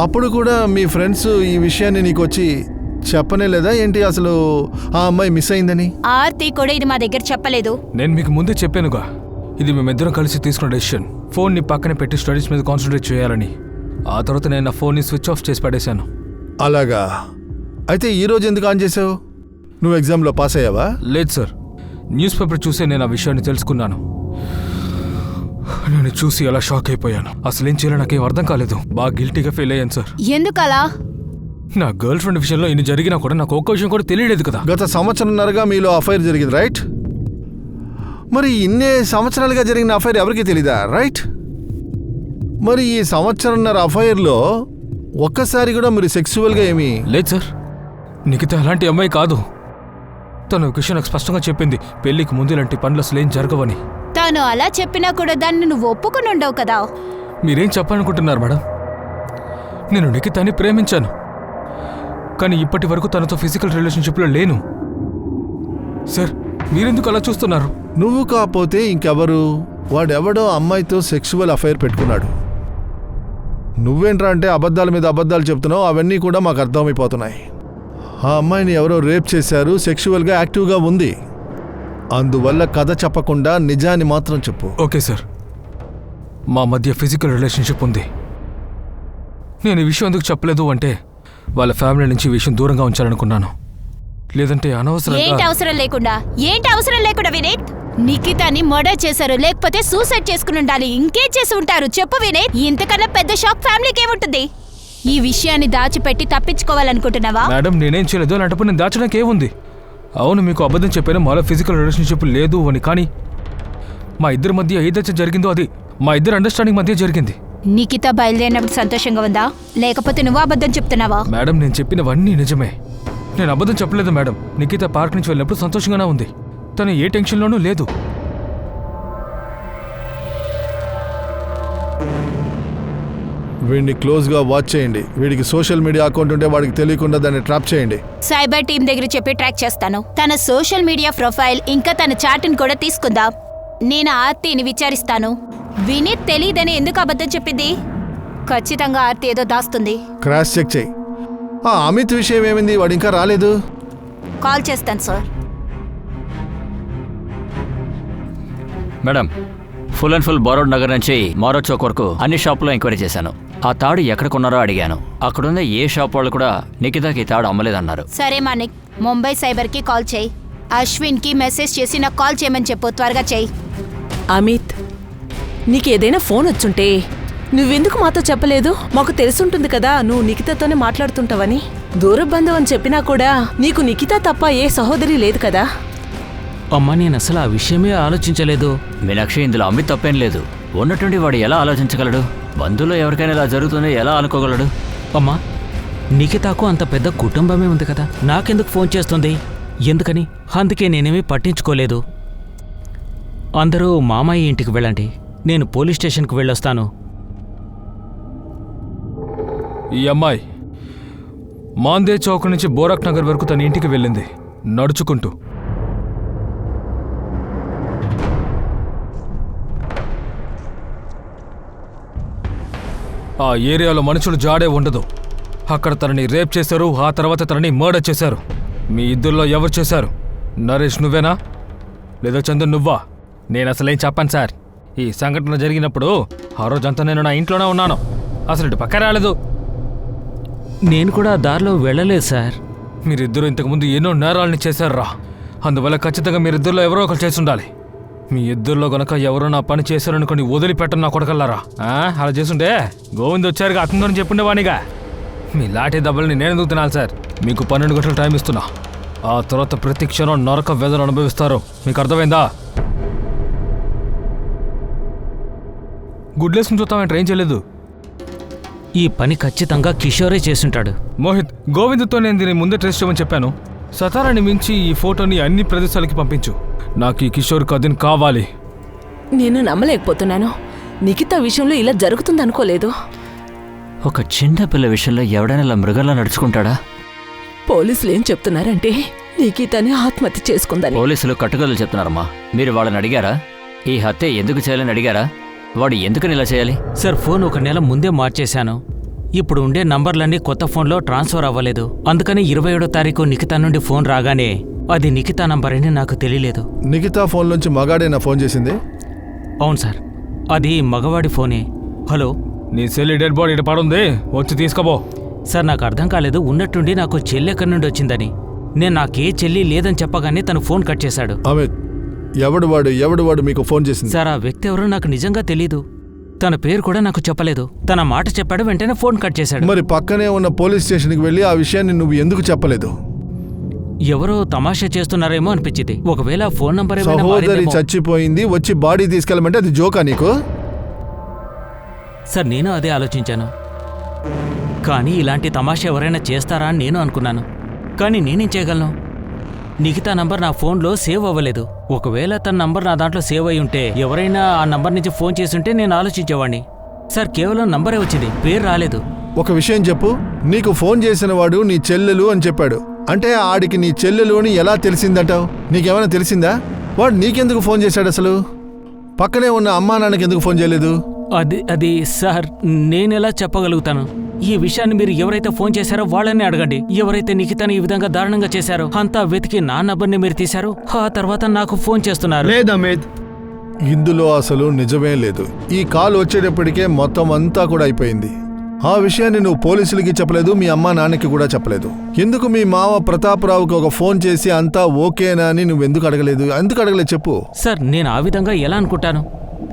అప్పుడు కూడా మీ ఫ్రెండ్స్ ఈ విషయాన్ని నీకు వచ్చి చెప్పనే లేదా ఏంటి అసలు ఆ అమ్మాయి మిస్ అయిందని? ఆర్తి కూడా ఇది మా దగ్గర చెప్పలేదు. నేను మీకు ముందే చెప్పానుగా, ఇది మేమిద్దరం కలిసి తీసుకున్న డెసిషన్. ఫోన్ని పక్కన పెట్టి స్టడీస్ మీద కాన్సన్ట్రేట్ చేయాలని. ఆ తర్వాత నేను నా ఫోన్ని స్విచ్ ఆఫ్ చేసి పడేశాను. అలాగా? అయితే ఈరోజు ఎందుకు ఆన్ చేసావు? నువ్వు ఎగ్జామ్లో పాస్ అయ్యావా? లేదు సార్, న్యూస్ పేపర్ చూసే నేను ఆ విషయాన్ని తెలుసుకున్నాను. నేను చూసి అలా షాక్ అయిపోయాను. అసలేం చేయాలో నాకేం అర్థం కాలేదు. బాగా గిల్టీగా ఫీల్ అయ్యాను సార్. ఎందుకలా? నా గర్ల్ ఫ్రెండ్ విషయంలో ఇన్ని జరిగినా కూడా నాకు ఒక్క విషయం కూడా తెలియలేదు కదా. గత సంవత్సరంన్నరగా మీలో అఫైర్ జరిగింది, రైట్? మరి ఇన్నే సంవత్సరాలుగా జరిగిన అఫైర్ ఎవరికి తెలీదా, రైట్? మరి ఈ సంవత్సరంన్నర అఫైర్లో ఒక్కసారి కూడా మీరు సెక్సువల్గా ఏమీ? లేదు సార్, నిఖిత అలాంటి అమ్మాయి కాదు. తను ఒక విషయం నాకు స్పష్టంగా చెప్పింది, పెళ్లికి ముందు ఇలాంటి పనులు అసలు ఏం జరగవని. తాను అలా చెప్పినా కూడా దాన్ని నువ్వు ఒప్పుకుని ఉండవు కదా. మీరేం చెప్పాలనుకుంటున్నారు మేడం? నేను నిఖితాని ప్రేమించాను, కానీ ఇప్పటి వరకు తనతో ఫిజికల్ రిలేషన్షిప్లో లేను. సార్, మీరెందుకు అలా చూస్తున్నారు? నువ్వు కాకపోతే ఇంకెవరు? వాడెవడో అమ్మాయితో సెక్సువల్ అఫైర్ పెట్టుకున్నాడు. నువ్వేంట్రా అంటే అబద్ధాల మీద అబద్ధాలు చెప్తున్నావు, అవన్నీ కూడా మాకు అర్థమైపోతున్నాయి. ఆ అమ్మాయిని ఎవరో రేప్ చేశారు, సెక్షువల్గా యాక్టివ్గా ఉంది. అందువల్ల కథ చెప్పకుండా నిజాన్ని మాత్రం చెప్పు. ఓకే సార్, మా మధ్య ఫిజికల్ రిలేషన్షిప్ ఉంది. నేను ఈ విషయం ఎందుకు చెప్పలేదు అంటే వాళ్ళ ఫ్యామిలీ నుంచి ఈ విషయం దూరంగా ఉంచాలనుకున్నాను. లేదంటే ఏంటి అవసరం లేకుండా వినీత్? నిఖితాని మర్డర్ చేశారు, లేకపోతే సూసైడ్ చేసుకుని ఉండాలి. ఇంకేం చేసి ఉంటారు చెప్పు వినీత్? ఇంతకన్నా పెద్ద షాక్ ఫ్యామిలీకి ఏముంటుంది? ఈ విషయాన్ని దాచిపెట్టి తప్పించుకోవాలనుకుంటున్నావా? మేడం నేనేం చేయలేదు, అలాంటప్పుడు నేను దాచడానికి ఏముంది? అవును మీకు అబద్ధం చెప్పాను, మాలో ఫిజికల్ రిలేషన్షిప్ లేదు అని, కానీ మా ఇద్దరి మధ్య ఏదైతే జరిగిందో అది మా ఇద్దరు అండర్స్టాండింగ్ మధ్య జరిగింది. నిఖిత బయలుదేరినప్పుడు సంతోషంగా ఉందా, లేకపోతే నువ్వు అబద్ధం చెప్తున్నావా? మేడం నేను చెప్పినవన్నీ నిజమే, నేను అబద్ధం చెప్పలేదు మేడం. నిఖిత పార్క్ నుంచి వెళ్ళినప్పుడు సంతోషంగానే ఉంది, తను ఏ టెన్షన్లోనూ లేదు. వీడిని క్లోజ్గా వాచ్ చేయండి. వీడికి సోషల్ మీడియా అకౌంట్ ఉంటే వాడికి తెలియకుండా దాన్ని ట్రాప్ చేయండి. సైబర్ టీం దగ్గర చెప్పి ట్రాక్ చేస్తాను. తన సోషల్ మీడియా ప్రొఫైల్ ఇంకా తన చాట్ని కూడా తీసుకుందాం. నేను ఆర్తిని విచారిస్తాను. వినీత్ తెలీదని ఎందుకు అబద్ధం చెప్పింది? ఖచ్చితంగా ఆర్తి ఏదో దాస్తుంది. క్రాష్ చెక్ చేయి. ఆ అమిత్ విషయం ఏమైంది? వాడు ఇంకా రాలేదు. కాల్ చేస్తాను sir. Madam, full and full borrowed Nagar నుంచి మారో చౌక్ వరకు అన్ని షాపులో ఎంక్వైరీ చేశాను. ఆ తాడు ఎక్కడ కొన్నారో అడిగాను. అక్కడున్న ఏ షాప్ వాళ్ళు కూడా నిఖితాకి తాడు అమ్మలేదన్నారు. సరే మానిక్, ముంబై సైబర్కి కాల్ చేయి. అశ్విన్కి మెసేజ్ చేసి నాకు కాల్ చేయమని చెప్పు. త్వరగా చేయి. అమిత్, నీకేదైనా ఫోన్ వచ్చుంటే నువ్వెందుకు మాతో చెప్పలేదు? మాకు తెలుసుంటుంది కదా నువ్వు నిఖితతోనే మాట్లాడుతుంటావని. దూరబంధం అని చెప్పినా కూడా నీకు నిఖిత తప్ప ఏ సహోదరి లేదు కదా. అమ్మా నేను అసలు ఆ విషయమే ఆలోచించలేదు. మీనాక్షి, ఇందులో అమిత్ తప్పేం లేదు. ఉన్నట్టుండి వాడు ఎలా ఆలోచించగలడు? బంధువులో ఎవరికైనా ఇలా జరుగుతుందో ఎలా అనుకోగలడు? అమ్మా నిఖితాకు అంత పెద్ద కుటుంబమే ఉంది కదా, నాకెందుకు ఫోన్ చేస్తుంది? ఎందుకని? అందుకే నేనేమీ పట్టించుకోలేదు. అందరూ మామయ్య ఇంటికి వెళ్ళండి, నేను పోలీస్ స్టేషన్కి వెళ్ళొస్తాను. ఈ అమ్మాయి మాందే చౌక్ నుంచి బోరాక్ నగర్ వరకు తన ఇంటికి వెళ్ళింది నడుచుకుంటూ. ఆ ఏరియాలో మనుషులు జాడే ఉండదు. అక్కడ తనని రేప్ చేశారు, ఆ తర్వాత తనని మర్డర్ చేశారు. మీ ఇద్దరిలో ఎవరు చేశారు? నరేష్ నువ్వేనా లేదా చందన్ నువ్వా? నేను అసలేం చెప్పాను సార్. ఈ సంఘటన జరిగినప్పుడు ఆ రోజంతా నేను నా ఇంట్లోనే ఉన్నాను, అసలు ఇటు పక్క రాలేదు. నేను కూడా దారిలో వెళ్ళలేదు సార్. మీరిద్దరూ ఇంతకుముందు ఎన్నో నేరాలని చేశారురా. అందువల్ల ఖచ్చితంగా మీరిద్దరిలో ఎవరో ఒకరు చేసి ఉండాలి. మీ ఇద్దరిలో గనక ఎవరో నా పని చేశారనుకోని వదిలిపెట్టను నా కొడకల్లారా. అలా చేసుంటే గోవింద్ వచ్చారుగా, అతను చెప్పుండేవానిగా. మీ లాఠీ దెబ్బల్ని నేను ఎందుకు తినాలి సార్? మీకు 12 గంటలు టైం ఇస్తున్నా, ఆ తర్వాత ప్రతి క్షణం నరక వేదన అనుభవిస్తారు. మీకు అర్థమైందా? గుడ్లేసుకుని చూస్తామని ట్రైన్ చేయలేదు. ఈ పని ఖచ్చితంగా కిషోరే చేసుంటాడు. మోహిత్, గోవింద్తో నేను దీన్ని ముందే ట్రేస్ చేయమని చెప్పాను. సతారాన్ని మించి ఈ ఫోటోని అన్ని ప్రదేశాలకి పంపించు. నాకు ఈ కిషోర్ కథని కావాలి. నేను నమ్మలేకపోతున్నాను. నిఖిత విషయంలో ఇలా జరుగుతుందనుకోలేదు. ఒక చిన్న పిల్ల విషయంలో ఎవడైనా ఇలా మృగంలా నడుచుకుంటాడా? పోలీసులు ఏం చెప్తున్నారంటే నిఖితని ఆత్మహత్య చేసుకుందని. పోలీసులు కట్టుకథలు చెప్తున్నారమ్మా. మీరు వాళ్ళని అడిగారా? ఈ హత్య ఎందుకు చేయాలని అడిగారా? వాడు ఎందుకని ఇలా చేయాలి? సార్ ఫోన్ 1 నెల ముందే మార్చేశాను. ఇప్పుడు ఉండే నంబర్లన్నీ కొత్త ఫోన్లో ట్రాన్స్ఫర్ అవ్వలేదు. అందుకని 27వ తారీఖు నిఖిత నుండి ఫోన్ రాగానే అది నిఖిత నంబర్ అని నాకు తెలియలేదు. నిఖిత ఫోన్ నుంచి మగాడేనా ఫోన్ చేసింది? అవును సార్, అది మగవాడి ఫోనే. హలో, నీ సెల్ డెడ్ బాడీ ఇటు పడుంది, వచ్చి తీసుకోబో. సార్ నాకు అర్థం కాలేదు. ఉన్నట్టుండి నాకు చెల్లి ఎక్కడి నుండి వచ్చిందని. నేను నాకే చెల్లి లేదని చెప్పగానే తను ఫోన్ కట్ చేశాడు. అమిత్, ఎవడు వాడు మీకు ఫోన్ చేసింది? సార్ ఆ వ్యక్తి ఎవరో నాకు నిజంగా తెలీదు. తన పేరు కూడా నాకు చెప్పలేదు. తన మాట చెప్పాడు, వెంటనే ఫోన్ కట్ చేశాడు. మరి పక్కనే ఉన్న పోలీస్ స్టేషన్కి వెళ్ళి ఆ విషయాన్ని నువ్వు ఎందుకు చెప్పలేదు? ఎవరో తమాషా చేస్తున్నారేమో అనిపించింది. ఒకవేళ ఫోన్ నంబర్ సహోదరి చచ్చిపోయింది, వచ్చి బాడీ తీసుకెళ్ళమంటే అది జోకా నీకు? సార్ నేను అదే ఆలోచించాను. కానీ ఇలాంటి తమాషా ఎవరైనా చేస్తారా అని నేను అనుకున్నాను. కానీ నేనేం చేయగలను? నిఖితా నంబర్ నా ఫోన్లో సేవ్ అవ్వలేదు. ఒకవేళ తన నంబర్ నా దాంట్లో సేవ్ అయి ఉంటే ఎవరైనా ఆ నంబర్ నుంచి ఫోన్ చేస్తుంటే నేను ఆలోచించేవాడిని. సార్ కేవలం నంబరే వచ్చింది, పేరు రాలేదు. ఒక విషయం చెప్పు, నీకు ఫోన్ చేసిన వాడు నీ చెల్లెలు అని చెప్పాడు. అంటే ఆడికి నీ చెల్లెలు అని ఎలా తెలిసిందంటావు? నీకేమైనా తెలిసిందా? వాడు నీకెందుకు ఫోన్ చేశాడు అసలు? పక్కనే ఉన్న అమ్మా నాన్నకి ఎందుకు ఫోన్ చేయలేదు? అది సార్ నేనెలా చెప్పగలుగుతాను? ఈ విషయాన్ని మీరు ఎవరైతే ఫోన్ చేశారో వాళ్ళని అడగండి. ఎవరైతే నిఖితని ఈ విధంగా దారుణంగా చేశారో అంతా వెతికి నా నంబర్ని మీరు తీశారు, ఆ తర్వాత నాకు ఫోన్ చేస్తున్నారు. ఇందులో అసలు నిజమే లేదు. ఈ కాల్ వచ్చేటప్పటికే మొత్తం అంతా కూడా అయిపోయింది. ఆ విషయాన్ని నువ్వు పోలీసులకి చెప్పలేదు, మీ అమ్మా నాన్నకి కూడా చెప్పలేదు. ఎందుకు మీ మావ ప్రతాపరావుకి ఒక ఫోన్ చేసి అంతా ఓకేనా అని నువ్వెందుకు అడగలేదు? ఎందుకు అడగలేదు చెప్పు. సార్ నేను ఆ విధంగా ఎలా అనుకుంటాను?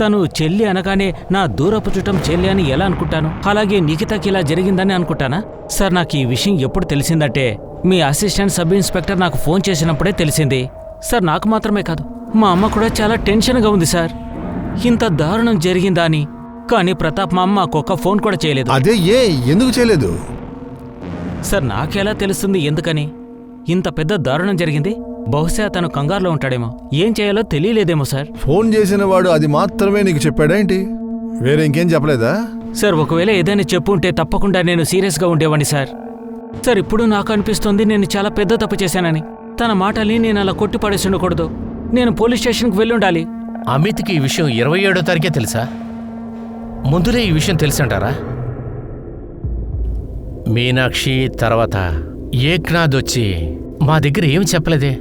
తను చెల్లి అనగానే నా దూరపు చుట్టం చెల్లి అని ఎలా అనుకుంటాను? అలాగే నిఖితకి ఇలా జరిగిందని అనుకుంటానా? సార్, నాకు ఈ విషయం ఎప్పుడు తెలిసిందంటే మీ అసిస్టెంట్ సబ్ ఇన్స్పెక్టర్ నాకు ఫోన్ చేసినప్పుడే తెలిసింది. సార్, నాకు మాత్రమే కాదు, మా అమ్మ కూడా చాలా టెన్షన్గా ఉంది సార్, ఇంత దారుణం జరిగిందా అని. కానీ ప్రతాప్ మా అమ్మ ఒక్క ఫోన్ కూడా చేయలేదు. అదే ఎందుకు చేయలేదు? సార్, నాకెలా తెలుస్తుంది ఎందుకని? ఇంత పెద్ద దారుణం జరిగింది. బహుశా తను కంగారులో ఉంటాడేమో, ఏం చేయాలో తెలియలేదేమో సార్. ఫోన్ చేసిన వాడు అది మాత్రమే నీకు చెప్పాడేంటి? వేరే ఇంకేం చెప్పలేదా? సార్, ఒకవేళ ఏదైనా చెప్పు ఉంటే తప్పకుండా నేను సీరియస్గా ఉండేవాడిని సార్. సార్, ఇప్పుడు నాకు అనిపిస్తుంది నేను చాలా పెద్ద తప్పు చేశానని. తన మాటల్ని నేను అలా కొట్టి పడేసి ఉండకూడదు. నేను పోలీస్ స్టేషన్కి వెళ్ళుండాలి. అమిత్కి ఈ విషయం 27వ తారీఖే తెలుసా? ముందులే ఈ విషయం తెలుసంటారా? మీనాక్షి తర్వాత ఏక్నాథ్ వచ్చి మా దగ్గర ఏం చెప్పలేదే.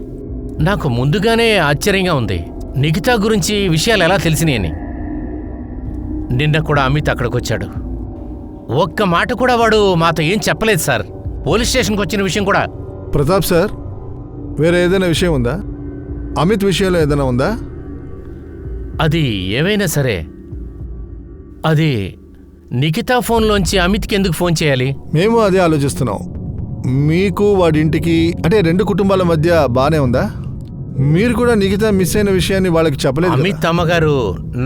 నాకు ముందుగానే ఆశ్చర్యంగా ఉంది నిఖితా గురించి విషయాలు ఎలా తెలిసినాయని. నిన్న కూడా అమిత్ అక్కడికొచ్చాడు. ఒక్క మాట కూడా వాడు మాతో ఏం చెప్పలేదు సార్. పోలీస్ స్టేషన్కి వచ్చిన విషయం కూడా. ప్రతాప్ సార్, వేరే ఏదైనా విషయం ఉందా? అమిత్ విషయంలో ఏదైనా ఉందా? అది ఏమైనా సరే, అది నిఖితా ఫోన్లోంచి అమిత్కి ఎందుకు ఫోన్ చేయాలి? మేము అదే ఆలోచిస్తున్నాం. మీకు వాడి ఇంటికి అంటే 2 కుటుంబాల మధ్య బానే ఉందా? మీరు కూడా నిఖితా మిస్ అయిన విషయాన్ని వాళ్ళకి చెప్పలేదు. అమిత్ అమ్మగారు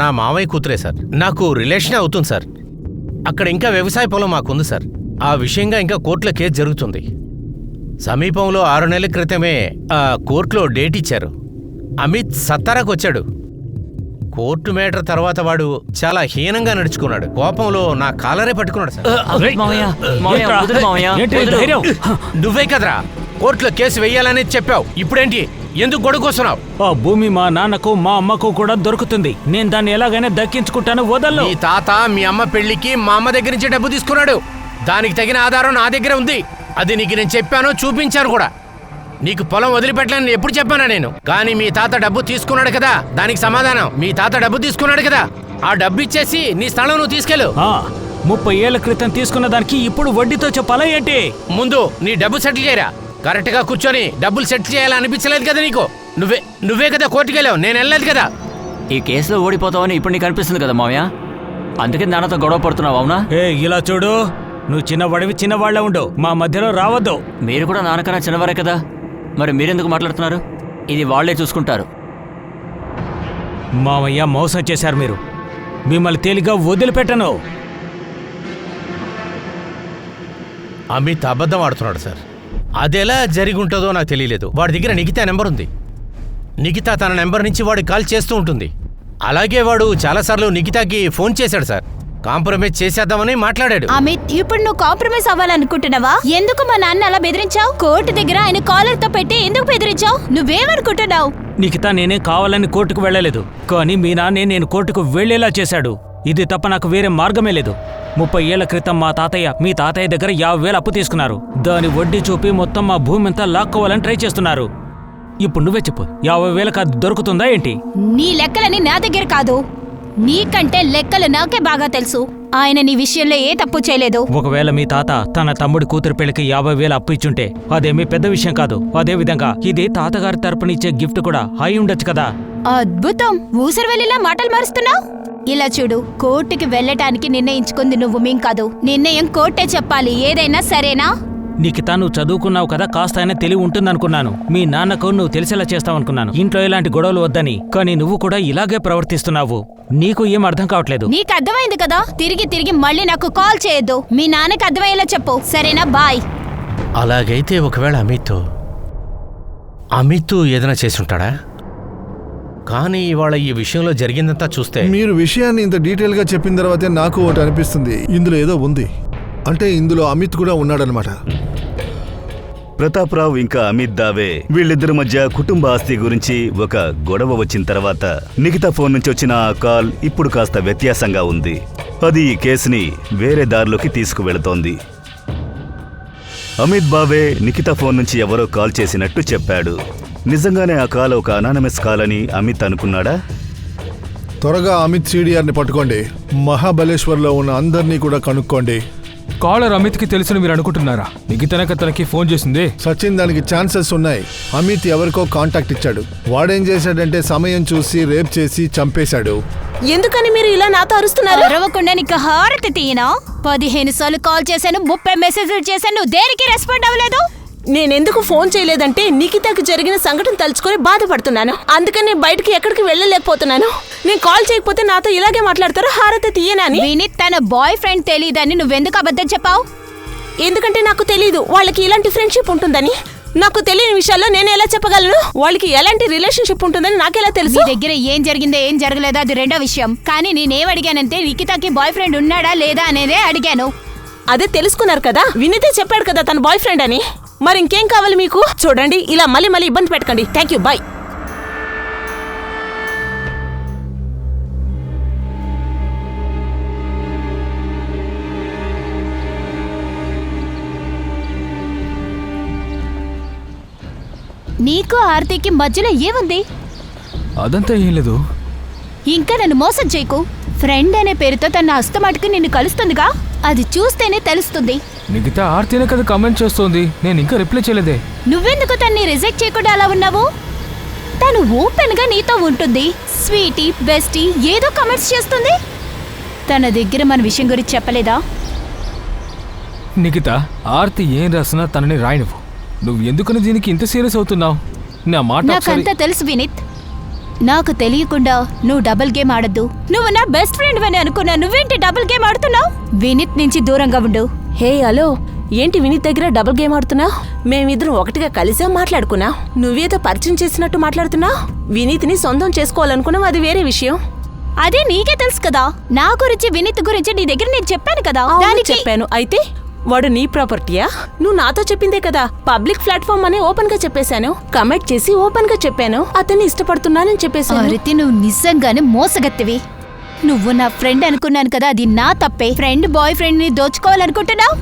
నా మావయ్య కూతురే సార్. నాకు రిలేషన్ అవుతుంది సార్. అక్కడ ఇంకా వ్యవసాయ పొలం మాకుంది సార్. ఆ విషయంగా ఇంకా కోర్టులో కేసు జరుగుతుంది. సమీపంలో 6 నెలల క్రితమే కోర్టులో డేట్ ఇచ్చారు. అమిత్ సత్తారాకు వచ్చాడు. కోర్టు మేటర్ తర్వాత వాడు చాలా హీనంగా నడుచుకున్నాడు. కోపంలో నా కాలరే పట్టుకున్నాడు సార్. నువ్వే కదరా కోర్టులో కేసు వెయ్యాలని చెప్పావు. ఇప్పుడేంటి, ఎందుకు గొడవకొస్తున్నావు? ఆ భూమి మా నాన్నకు మా అమ్మకు కూడా దొరుకుతుంది. నేను దాన్ని ఎలాగైనా దక్కించుకుంటాను, వదలను. మీ తాత మీ అమ్మ పెళ్లికి మా అమ్మ దగ్గర నుంచి డబ్బు తీసుకున్నాడు. దానికి తగిన ఆధారం నా దగ్గర ఉంది. అది నీకు నేను చెప్పాను, చూపించాను కూడా. నీకు పొలం వదిలిపెట్టలేని ఎప్పుడు చెప్పానా నేను? కానీ మీ తాత డబ్బు తీసుకున్నాడు కదా, దానికి సమాధానం. మీ తాత డబ్బు తీసుకున్నాడు కదా, ఆ డబ్బు ఇచ్చేసి నీ స్థలం నువ్వు తీసుకెళ్ళు. 30 ఏళ్ల క్రితం తీసుకున్న దానికి ఇప్పుడు వడ్డీతో చెప్పాలా ఏంటి? ముందు నీ డబ్బు సెటిల్ చేయరా. కరెక్ట్ గా కూర్చొని డబ్బులు సెటిల్ చేయాలని అనిపించలేదు కదా నీకు? నువ్వే కదా కోర్టుకు వెళ్ళావు, నేను వెళ్ళలేదు కదా. ఈ కేసులో ఓడిపోతావని ఇప్పుడు నీకు అనిపిస్తుంది కదా మావయ్య, అందుకే నాన్నతో గొడవ పడుతున్నావు అవునా? ఇలా చూడు, నువ్వు చిన్నవాడివి, చిన్నవాళ్ళ ఉండు, మా మధ్యలో రావద్దు. మీరు కూడా నాన్నకన్నా చిన్నవారే కదా, మరి మీరెందుకు మాట్లాడుతున్నారు? ఇది వాళ్లే చూసుకుంటారు. మావయ్య, మోసం చేశారు మీరు. మిమ్మల్ని తేలిగ్గా వదిలిపెట్టను. అమిత్ అబద్ధం ఆడుతున్నాడు సార్. అదెలా జరిగి ఉంటుందో నాకు తెలియలేదు. వాడి దగ్గర నిఖితా నెంబర్ ఉంది. నిఖితా తన నెంబర్ నుంచి వాడికి కాల్ చేస్తూ ఉంటుంది. అలాగే వాడు చాలాసార్లు నిఖితాకి ఫోన్ చేశాడు సార్. కాంప్రమైజ్ చేసేద్దామని మాట్లాడాడు. అమిత్, ఇప్పుడు నువ్వు కాంప్రమైజ్ అవ్వాలనుకుంటున్నావా? ఎందుకు మా నాన్న అలా బెదిరించావు? కోర్టు దగ్గర ఆయన కాలర్ తో పెట్టి ఎందుకు బెదిరించావు? నువ్వేమనుకుంటున్నావు? నిఖితా నేనే కావాలని కోర్టుకు వెళ్ళలేదు, కానీ మీ నాన్నే నేను కోర్టుకు వెళ్లేలా చేశాడు. ఇది తప్ప నాకు వేరే మార్గమే లేదు. 30 ఏళ్ల క్రితం మా తాతయ్య మీ తాతయ్య దగ్గర 50,000 అప్పు తీసుకున్నారు. దాని వడ్డీ చూపి మొత్తం మా భూమి అంతా లాక్కోవాలని ట్రై చేస్తున్నారు. ఇప్పుడు నువ్వే చెప్పు, 50,000 అది దొరుకుతుందా ఏంటి? నీ లెక్కలని నా దగ్గర కాదు, నీకంటే లెక్కలు నాకే బాగా తెలుసు. ఆయన నీ విషయంలో ఏ తప్పు చేయలేదు. ఒకవేళ మీ తాత తన తమ్ముడి కూతురు పెళ్లికి 50,000 అప్పు ఇచ్చుంటే అదేమీ పెద్ద విషయం కాదు. అదే విధంగా ఇది తాతగారి తరపునిచ్చే గిఫ్ట్ కూడా అయి ఉండొచ్చు కదా. అద్భుతం, ఊసరవెల్లిలా మాటలు మారుస్తున్నావు. ఇలా చూడు, కోర్టుకి వెళ్ళటానికి నిర్ణయించుకుంది నువ్వు, మేం కాదు. నిర్ణయం కోర్టే చెప్పాలి, ఏదైనా సరేనా? నిఖితా, నువ్వు చదువుకున్నావు కదా, కాస్త అయినా తెలివి ఉంటుందనుకున్నాను. మీ నాన్నకు నువ్వు తెలిసేలా చేస్తావనుకున్నాను, ఇంట్లో ఇలాంటి గొడవలు వద్దని. కానీ నువ్వు కూడా ఇలాగే ప్రవర్తిస్తున్నావు. నీకు ఏం అర్థం కావట్లేదు. నీకు అర్థమైంది కదా, తిరిగి మళ్ళీ నాకు కాల్ చేయొద్దు. మీ నాన్నకి అర్థమయ్యేలా చెప్పు, సరేనా? బాయ్. అలాగైతే ఒకవేళ అమిత్ ఏదైనా చేసుంటాడా? కానీ ఇవాళ ఈ విషయంలో జరిగిందంతా చూస్తే మీరు విషయాన్ని ఇంత డీటెయిల్ గా చెప్పిన తర్వాతే నాకు ఒకటి అనిపిస్తుంది, ఇందులో ఏదో ఉంది. అంటే ఇందులో అమిత్ కూడా ఉన్నాడనమాట. ప్రతాప్రావు ఇంకా అమిత్ దావే వీళ్ళిద్దరి మధ్య కుటుంబ ఆస్తి గురించి ఒక గొడవ వచ్చిన తర్వాత నిఖితా ఫోన్ నుంచి వచ్చిన ఆ కాల్ ఇప్పుడు కాస్త వ్యత్యాసంగా ఉంది. అది ఈ కేసుని వేరే దారిలోకి తీసుకువెళుతోంది. అమిత్ బావే నిఖితా ఫోన్ నుంచి ఎవరో కాల్ చేసినట్టు చెప్పాడు. నిజంగానే ఆ కాల్ ఒక అనానమస్ కాల్ అని అమిత్ అనుకున్నాడా? త్వరగా అమిత్ CDRని పట్టుకోండి, మహాబలేశ్వర్లో ఉన్న అందరినీ కూడా కనుక్కోండి. కాలర్ అమిత్కి తెలుసని మీరు అనుకుంటున్నారా? నిఖితనక తనకి ఫోన్ చేసింది. సచిన్, దానికి ఛాన్సెస్ ఉన్నాయి. అమిత్ ఎవరికో కాంటాక్ట్ ఇచ్చాడు. వాడేం చేశాడంటే సమయం చూసి రేప్ చేసి చంపేశాడు. ఎందుకని మీరు ఇలా నాతో అరుస్తున్నారు? అరవకుండా నీకు హారతి తీయనా? 15 సార్లు కాల్ చేశాను, 30 మెసేజ్లు చేశాను, దేనికి రెస్పాండ్ అవ్వలేదు? నేనెందుకు ఫోన్ చేయలేదంటే నిఖితకి జరిగిన సంఘటన తలుచుకొని బాధపడుతున్నాను. అందుకని బయటికి ఎక్కడికి వెళ్ళలేకపోతున్నాను. నేను కాల్ చేయకపోతే నాతో ఇలాగే మాట్లాడతారు, హారతి తీయనని. వినీత్ తన బాయ్ ఫ్రెండ్ తెలియదని నువ్వెందుకు అబద్ధం చెప్పావు? ఎందుకంటే నాకు తెలీదు వాళ్ళకి ఇలాంటి ఫ్రెండ్షిప్ ఉంటుందని. నాకు తెలియని విషయాల్లో నేను ఎలా చెప్పగలను? వాళ్ళకి ఎలాంటి రిలేషన్షిప్ ఉంటుందని నాకెలా తెలుసు? నీ దగ్గర ఏం జరిగిందో ఏం జరగలేదో అది రెండో విషయం. కానీ నేనేం అడిగానంటే నిఖితకి బాయ్ ఫ్రెండ్ ఉన్నాడా లేదా అనేదే అడిగాను. అదే తెలుసుకున్నారు కదా, వినీతే చెప్పాడు కదా తన బాయ్ ఫ్రెండ్ అని. మరి ఇంకేం కావాలి మీకు? చూడండి, ఇలా మళ్ళీ ఇబ్బంది పెట్టకండి. Thank you, bye. నీకు ఆర్తికి మధ్యలో ఏముంది? అదంతా ఏం లేదు. ఇంకా నన్ను మోసం చేయకు. ఫ్రెండ్ అనే పేరుతో తన అస్తమాటుకు నిన్ను కలుస్తుందిగా, అది చూస్తేనే తెలుస్తుంది. నిఖిత ఆర్తినే కదా కామెంట్ చేస్తోంది, నేను ఇంకా రిప్లై చేయలేదే. నువ్వెందుకు తన్ని రిజెక్ట్ చేయకుండా అలా ఉన్నావు? తను ఓపెన్ గా నీతో ఉంటుంది, స్వీటీ బెస్టీ ఏదో కమెంట్స్ చేస్తుంది. తన దగ్గర మన విషయం గురించి చెప్పలేదా? నిఖిత, ఆర్తి ఏం రాసినా తనని రాయనివ్వు. నువ్వు ఎందుకని దీనికి ఇంత సీరియస్ అవుతున్నావు? నా మాట నాకంతా తెలుసు వినీత్. నాకు తెలియకుండా నువ్వు డబుల్ గేమ్ ఆడద్దు. నువ్వు నా బెస్ట్ ఫ్రెండ్ అని అనుకున్నా, నువ్వేంటి డబుల్ గేమ్ ఆడుతున్నావు? వినీత్ నుంచి దూరంగా ఉండు. హే హలో, ఏంటి వినీత్ దగ్గర డబుల్ గేమ్ ఆడుతున్నావు? మేమిద్దరం ఒకటిగా కలిసే మాట్లాడుకున్నావు. నువ్వేదో పరిచయం చేసినట్టు మాట్లాడుతున్నావు. వినీత్ని సొంతం చేసుకోవాలనుకున్నావు, అది వేరే విషయం. అదే నీకే తెలుసు కదా. నా గురించి వినీత్ గురించి నీ దగ్గర నేను చెప్పాను కదా. దానికి చెప్పాను. అయితే వాడు నీ ప్రాపర్టీయా? నువ్వు నాతో చెప్పిందే కదా. పబ్లిక్ ప్లాట్ఫామ్ అని ఓపెన్ గా చెప్పేశాను. కమెంట్ చేసి ఓపెన్ గా చెప్పాను, అతన్ని ఇష్టపడుతున్నానని చెప్పేశాను. అరితి, నువ్వు నిజంగానే మోసగత్తివి. నువ్వు నా ఫ్రెండ్ అనుకున్నాను కదా, అది నా తప్పే. ఫ్రెండ్ బాయ్ ఫ్రెండ్ ని దోచుకోవాలనుకుంటున్నావు?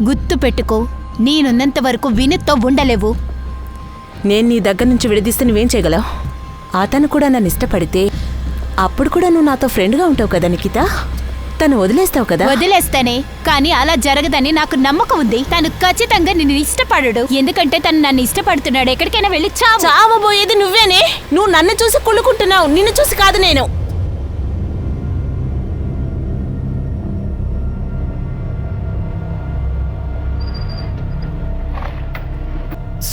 గుర్తు పెట్టుకో, నేనున్నంత వరకు వినీత్తో ఉండలేవు. నేను నీ దగ్గర నుంచి విడదీస్తే నువ్వేం చేయగలవు? అతను కూడా నన్ను ఇష్టపడితే అప్పుడు కూడా నువ్వు నాతో ఫ్రెండ్గా ఉంటావు కదా నిఖిత. తను వదిలేస్తావు కదా? వదిలేస్తానే, కానీ అలా జరగదని నాకు నమ్మకం ఉంది. తను ఖచ్చితంగా నిన్ను ఇష్టపడడు. ఎందుకంటే తను నన్ను ఇష్టపడుతున్నాడు. ఎక్కడికైనా వెళ్ళి చావబోయేది నువ్వేనే. నువ్వు నన్ను చూసి కుళ్ళుకుంటున్నావు, నిన్ను చూసి కాదు నేను.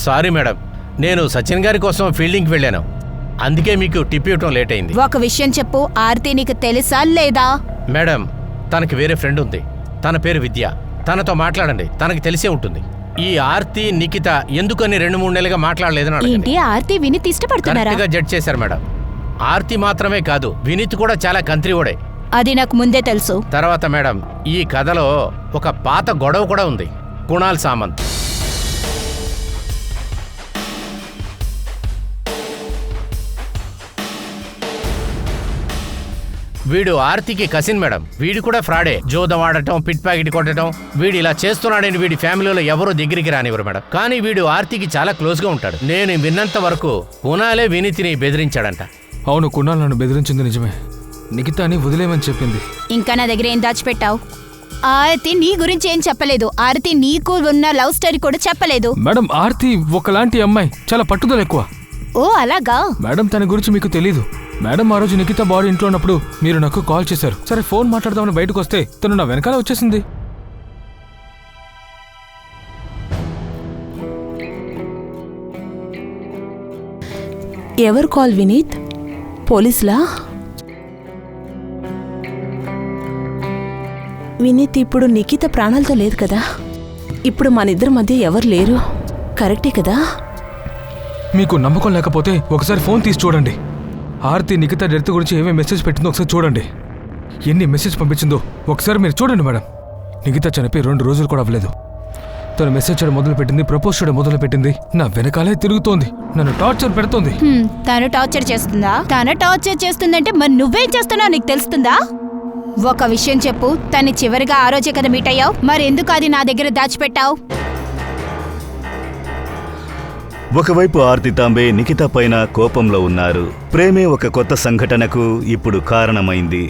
సారీ మేడం, నేను సచిన్ గారి కోసం ఫీల్డింగ్కి వెళ్ళాను. అందుకే మీకు టిప్ ఇవ్వటం లేట్ అయింది. ఒక విషయం చెప్పు, ఆర్తి నీకు తెలుసా లేదా? మేడం, తనకి వేరే ఫ్రెండ్ ఉంది. తన పేరు విద్య. తనతో మాట్లాడండి, తనకి తెలిసే ఉంటుంది. ఈ ఆర్తి నిఖిత ఎందుకని 2-3 నెలలుగా మాట్లాడలేదని అడగండి. ఏంటి, ఆర్తి వినీత్ ఇష్టపడుతున్నారా? కరెక్ట్గా జడ్జ్ చేశారు మేడం. ఆర్తి మాత్రమే కాదు, వినీత్ కూడా చాలా కంత్రివాడే. అది నాకు ముందే తెలుసు. తర్వాత మేడం, ఈ కథలో ఒక పాత గొడవ కూడా ఉంది. కుణాల్ సామంత్. వీడు ఆర్తికి కసిన్ మేడం. వీడు కూడా ఫ్రాడే. జోదం ఆడటం, పిట్ ప్యాకెట్ కొట్టడం. వీడు ఇలా చేస్తున్నాడని వీడి ఫ్యామిలీలో ఎవరూ దగ్గరికి రానివ్వరు మేడం. కానీ వీడు ఆర్తికి చాలా క్లోజ్ గా ఉంటాడు. నేను విన్నంత వరకు కుణాలే వినీతిని బెదిరించాడంట. అవును, కుణాల్ నన్ను బెదిరించింది నిజమే. నిఖితాని వదిలేమని చెప్పింది. ఇంకా నా దగ్గర ఏం దాచిపెట్టావు? ఆర్తి నీ గురించి ఏం చెప్పలేదు. ఆర్తి నీకు ఉన్న లవ్ స్టోరీ కూడా చెప్పలేదు. మేడం, ఆర్తి ఒకలాంటి అమ్మాయి, చాలా పట్టుదల ఎక్కువ. ఓ అలాగా? మేడం, తన గురించి మీకు తెలీదు. మేడం, ఆ రోజు నిఖిత బాడీ ఇంట్లో ఉన్నప్పుడు మీరు నాకు కాల్ చేశారు. సరే ఫోన్ మాట్లాడదామని బయటకు వస్తే తను నా వెనకాల వచ్చేసింది. ఎవరు కాల్ వినీత్? పోలీసులా? వినీత్, ఇప్పుడు నిఖిత ప్రాణాలతో లేదు కదా. ఇప్పుడు మన ఇద్దరి మధ్య ఎవరు లేరు, కరెక్టే కదా? మీకు నమ్మకం లేకపోతే ఒకసారి ఫోన్ తీసి చూడండి. ఆర్తి నిఖిత డెత్ గురించి ఏమేమి మెసేజ్ పెట్టిందో ఒకసారి చూడండి. ఎన్ని మెసేజ్ పంపించిందో ఒకసారి మీరు చూడండి మేడం. నిఖిత చనిపోయి 2 రోజులు కూడా అవ్వలేదు. తను మెసేజ్ చేయడం మొదలు పెట్టింది, ప్రపోజ్ చేయడం మొదలు పెట్టింది. నా వెనకాలే తిరుగుతోంది, నన్ను టార్చర్ పెడుతోంది. తను టార్చర్ చేస్తుందా? తన టార్చర్ చేస్తుందంటే మరి నువ్వేం చేస్తున్నావు నీకు తెలుస్తుందా? ఒక విషయం చెప్పు, తను చివరిగా ఆ రోజే కదా మీట్ అయ్యావు. మరి ఎందుకు అది నా దగ్గర దాచిపెట్టావు? ఒకవైపు ఆర్తి తాంబే నిఖిత పైన కోపంలో ఉన్నారు. ప్రేమే ఒక కొత్త సంఘటనకు ఇప్పుడు కారణమైంది.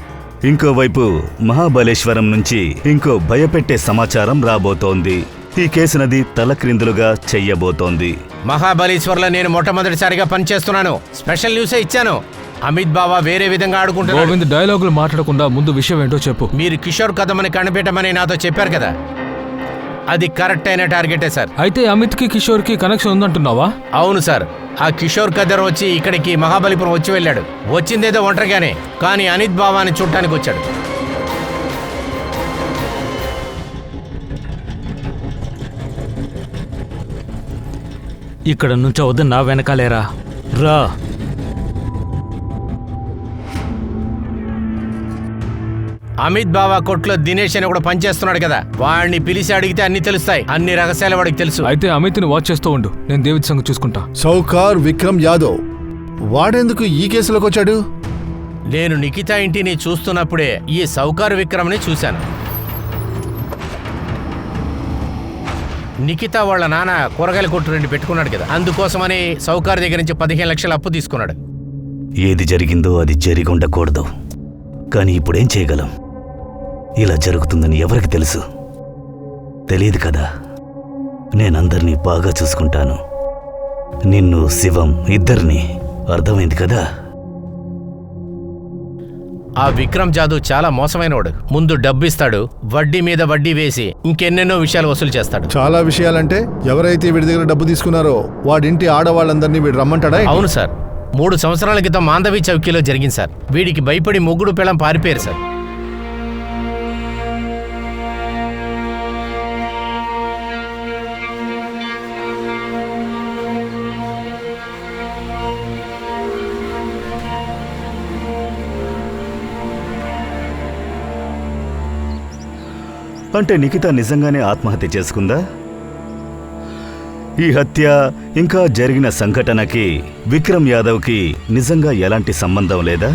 ఇంకోవైపు మహాబలేశ్వరం నుంచి ఇంకో భయపెట్టే సమాచారం రాబోతోంది. ఈ కేసునది తలక్రిందులుగా చెయ్యబోతోంది. మహాబలేశ్వర్లో నేను మొట్టమొదటిసారిగా పనిచేస్తున్నాను. స్పెషల్ న్యూసే ఇచ్చాను. అమిత్ బావా వేరే విధంగా ఆడుకుంటున్నాడు. గోవింద్, డైలాగులు మాట్లాడకుండా ముందు విషయం ఏంటో చెప్పు. మీరు కిషోర్ కథమని కనిపెట్టమని నాతో చెప్పారు కదా, అది కరెక్ట్ అయిన టార్గెటే సార్. అయితే అమిత్కి కిషోర్కి కనెక్షన్ ఉందంటున్నావా? అవును సార్. ఆ కిషోర్ కదర్ వచ్చి ఇక్కడికి మహాబలిపురం వచ్చి వెళ్ళాడు. వచ్చిందేదో ఒంటరిగానే, కానీ అనిత్ బావాని చూడటానికి వచ్చాడు. ఇక్కడ నుంచవద్దు, నా వెనకాలేరా రా. అమిత్ బావా కొట్లో దినేష్ అని కూడా పనిచేస్తున్నాడు కదా, వాడిని పిలిచి అడిగితే అన్ని తెలుస్తాయి. అన్ని రహస్యాలు వాడికి తెలుసు. అయితే అమిత్ని వాచ్ చేస్తూ ఉండు, నేను దేవిత్ సంగతి చూసుకుంటా. సౌకార్ విక్రమ్ యాదవ్ వాడెందుకు ఈ కేసులోకి వచ్చాడు? నేను నిఖితా ఇంటిని చూస్తున్నప్పుడే ఈ సౌకార్ విక్రమ్ని చూశాను. నిఖితా వాళ్ళ నాన్న కూరగాయల కొట్టు 2 పెట్టుకున్నాడు కదా, అందుకోసమని సౌకార్ దగ్గర నుంచి 15 లక్షలు అప్పు తీసుకున్నాడు. ఏది జరిగిందో అది జరిగి ఉండకూడదు, కానీ ఇప్పుడేం చేయగలం? ఇలా జరుగుతుందని ఎవరికి తెలుసు? తెలియదు కదా. నేనందరినీ బాగా చూసుకుంటాను, నిన్ను, శివం ఇద్దరిని. అర్థమైంది కదా? ఆ విక్రమ్ జాదవ్ చాలా మోసమైనవాడు. ముందు డబ్బిస్తాడు, వడ్డీ మీద వడ్డీ వేసి ఇంకెన్నెన్నో విషయాలు వసూలు చేస్తాడు. చాలా విషయాలంటే ఎవరైతే వీడి దగ్గర డబ్బు తీసుకున్నారో వాడింటి ఆడవాళ్ళందరినీ వీడు రమ్మంటాడా? అవును సార్. 3 సంవత్సరాల క్రితం మాంధవి చౌకీలో జరిగింది సార్. వీడికి భయపడి మొగుడు పిల్లం పారిపోయారు సార్. అంటే నిఖిత నిజంగానే ఆత్మహత్య చేసుకుందా? ఈ హత్య ఇంకా జరిగిన సంఘటనకి విక్రమ్ యాదవ్కి నిజంగా ఎలాంటి సంబంధం లేదా?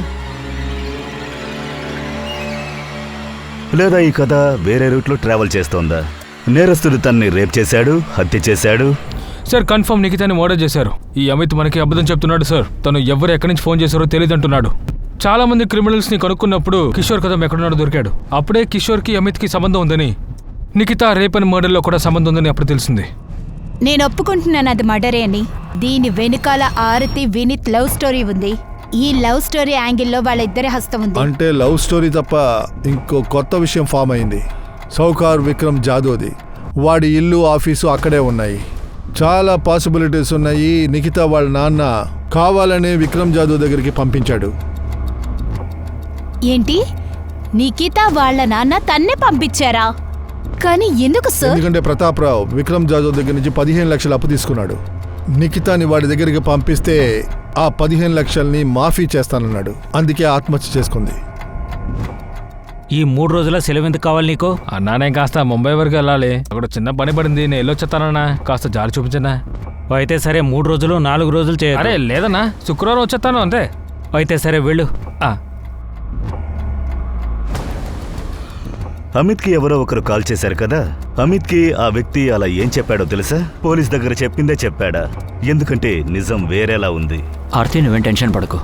లేదా ఈ కథ వేరే రూట్లో ట్రావెల్ చేస్తోందా? నేరస్తుడు తన్ని రేప్ చేశాడు, హత్య చేశాడు. సార్, కన్ఫర్మ్ నిఖితాని మర్డర్ చేశారు. ఈ అమిత్ మనకి అబద్ధం చెప్తున్నాడు సార్. తను ఎవరు ఎక్కడి నుంచి ఫోన్ చేశారో తెలియదంటున్నాడు. చాలా మంది క్రిమినల్స్ ని కనుక్కున్నప్పుడు కిషోర్ కదం ఎక్కడున్నాడో దొరికాడు. అప్పుడే కిషోర్కి అమిత్కి సంబంధం ఉందని, నిఖితా రేప్ అండ్ మర్డర్లో కూడా సంబంధం ఉందని అప్పుడు తెలిసింది. నేను ఒప్పుకుంటున్నాను అది మర్డరే అని. దీని వెనుకాల ఆరతి వినీత్ లవ్ స్టోరీ ఉంది. ఈ లవ్ స్టోరీ యాంగిల్లో వాళ్ళిద్దరి హస్తం ఉంది. అంటే లవ్ స్టోరీ తప్ప ఇంకో కొత్త విషయం ఫామ్ అయింది. సౌకార్ విక్రమ్ జాదవ్ది. వాడి ఇల్లు, ఆఫీసు అక్కడే ఉన్నాయి. చాలా పాసిబిలిటీస్ ఉన్నాయి. నిఖితా వాళ్ళ నాన్న కావాలనే విక్రమ్ జాదవ్ దగ్గరికి పంపించాడు. ఏంటి, నిఖితా వాళ్ళ నాన్న తన్నే పంపించారా? కానీ ఎందుకు సార్? ఎందుకంటే ప్రతాప్ రావు విక్రమ్ జాదవ్ దగ్గర నుంచి 15 లక్షలు అప్పు తీసుకున్నాడు. నిఖితాని వాడి దగ్గరికి పంపిస్తే ఆ 15 లక్షల్ని మాఫీ చేస్తానన్నాడు. అందుకే ఆత్మహత్య చేసుకుంది. ఈ 3 రోజుల సెలవు ఎందుకు కావాలి నీకు? అన్నానే కాస్త ముంబై వరకు వెళ్ళాలి. అక్కడ చిన్న పని పడింది, నేను వెళ్ళొచ్చేస్తానన్నా. కాస్త జాలి చూపించనా? అయితే సరే, 3 రోజులు 4 రోజులు చేయాలి. అరే లేదన్నా, శుక్రవారం వచ్చేస్తాను అంతే. అయితే సరే వెళ్ళు. అమిత్కి ఎవరో ఒకరు కాల్ చేశారు కదా. అమిత్కి ఆ వ్యక్తి అలా ఏం చెప్పాడో తెలుసా? పోలీస్ దగ్గర చెప్పిందే చెప్పాడా? ఎందుకంటే నిజం వేరేలా ఉంది. ఆర్తి, నువ్వేం టెన్షన్ పడకు,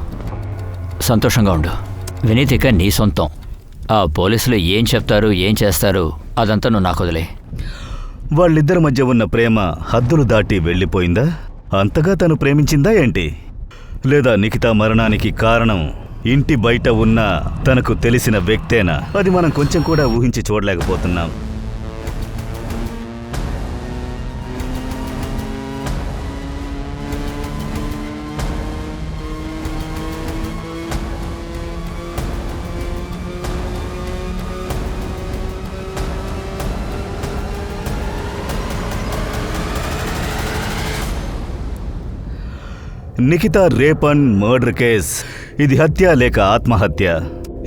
సంతోషంగా ఉండు. వినీత్ ఇక నీ సొంతం. ఆ పోలీసులు ఏం చెప్తారు, ఏం చేస్తారు, అదంతా నువ్వు నాకు వదిలే. వాళ్ళిద్దరి మధ్య ఉన్న ప్రేమ హద్దులు దాటి వెళ్ళిపోయిందా? అంతగా తను ప్రేమించిందా ఏంటి? లేదా నిఖితా మరణానికి కారణం ఇంటి బయట ఉన్న తనకు తెలిసిన వ్యక్తేనా? అది మనం కొంచెం కూడా ఊహించి చూడలేకపోతున్నాం. Nikhita rape and murder case. ఇది హత్య లేక ఆత్మహత్య?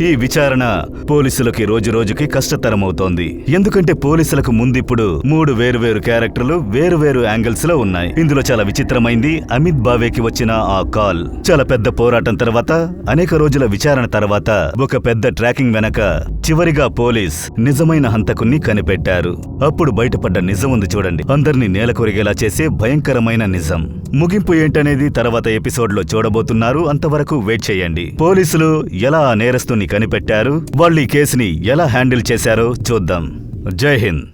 ఈ విచారణ పోలీసులకి రోజురోజుకి కష్టతరమవుతోంది. ఎందుకంటే పోలీసులకు ముందిప్పుడు 3 వేరువేరు క్యారెక్టర్లు వేరువేరు యాంగిల్స్ లో ఉన్నాయి. ఇందులో చాలా విచిత్రమైంది అమిత్ బావేకి వచ్చిన ఆ కాల్. చాలా పెద్ద పోరాటం తర్వాత, అనేక రోజుల విచారణ తర్వాత, ఒక పెద్ద ట్రాకింగ్ వెనక చివరిగా పోలీస్ నిజమైన హంతకుణ్ణి కనిపెట్టారు. అప్పుడు బయటపడ్డ నిజం ఉంది చూడండి, అందరినీ నేలకొరిగేలా చేసే భయంకరమైన నిజం. ముగింపు ఏంటనేది తర్వాత ఎపిసోడ్ లో చూడబోతున్నారు. అంతవరకు వెయిట్ చేయండి. పోలీసులు ఎలా ఆ నేరస్తుని కనిపెట్టారు. వాళ్ళు ఈ కేసుని ఎలా హ్యాండిల్ చేశారో చూద్దాం. జై హింద్.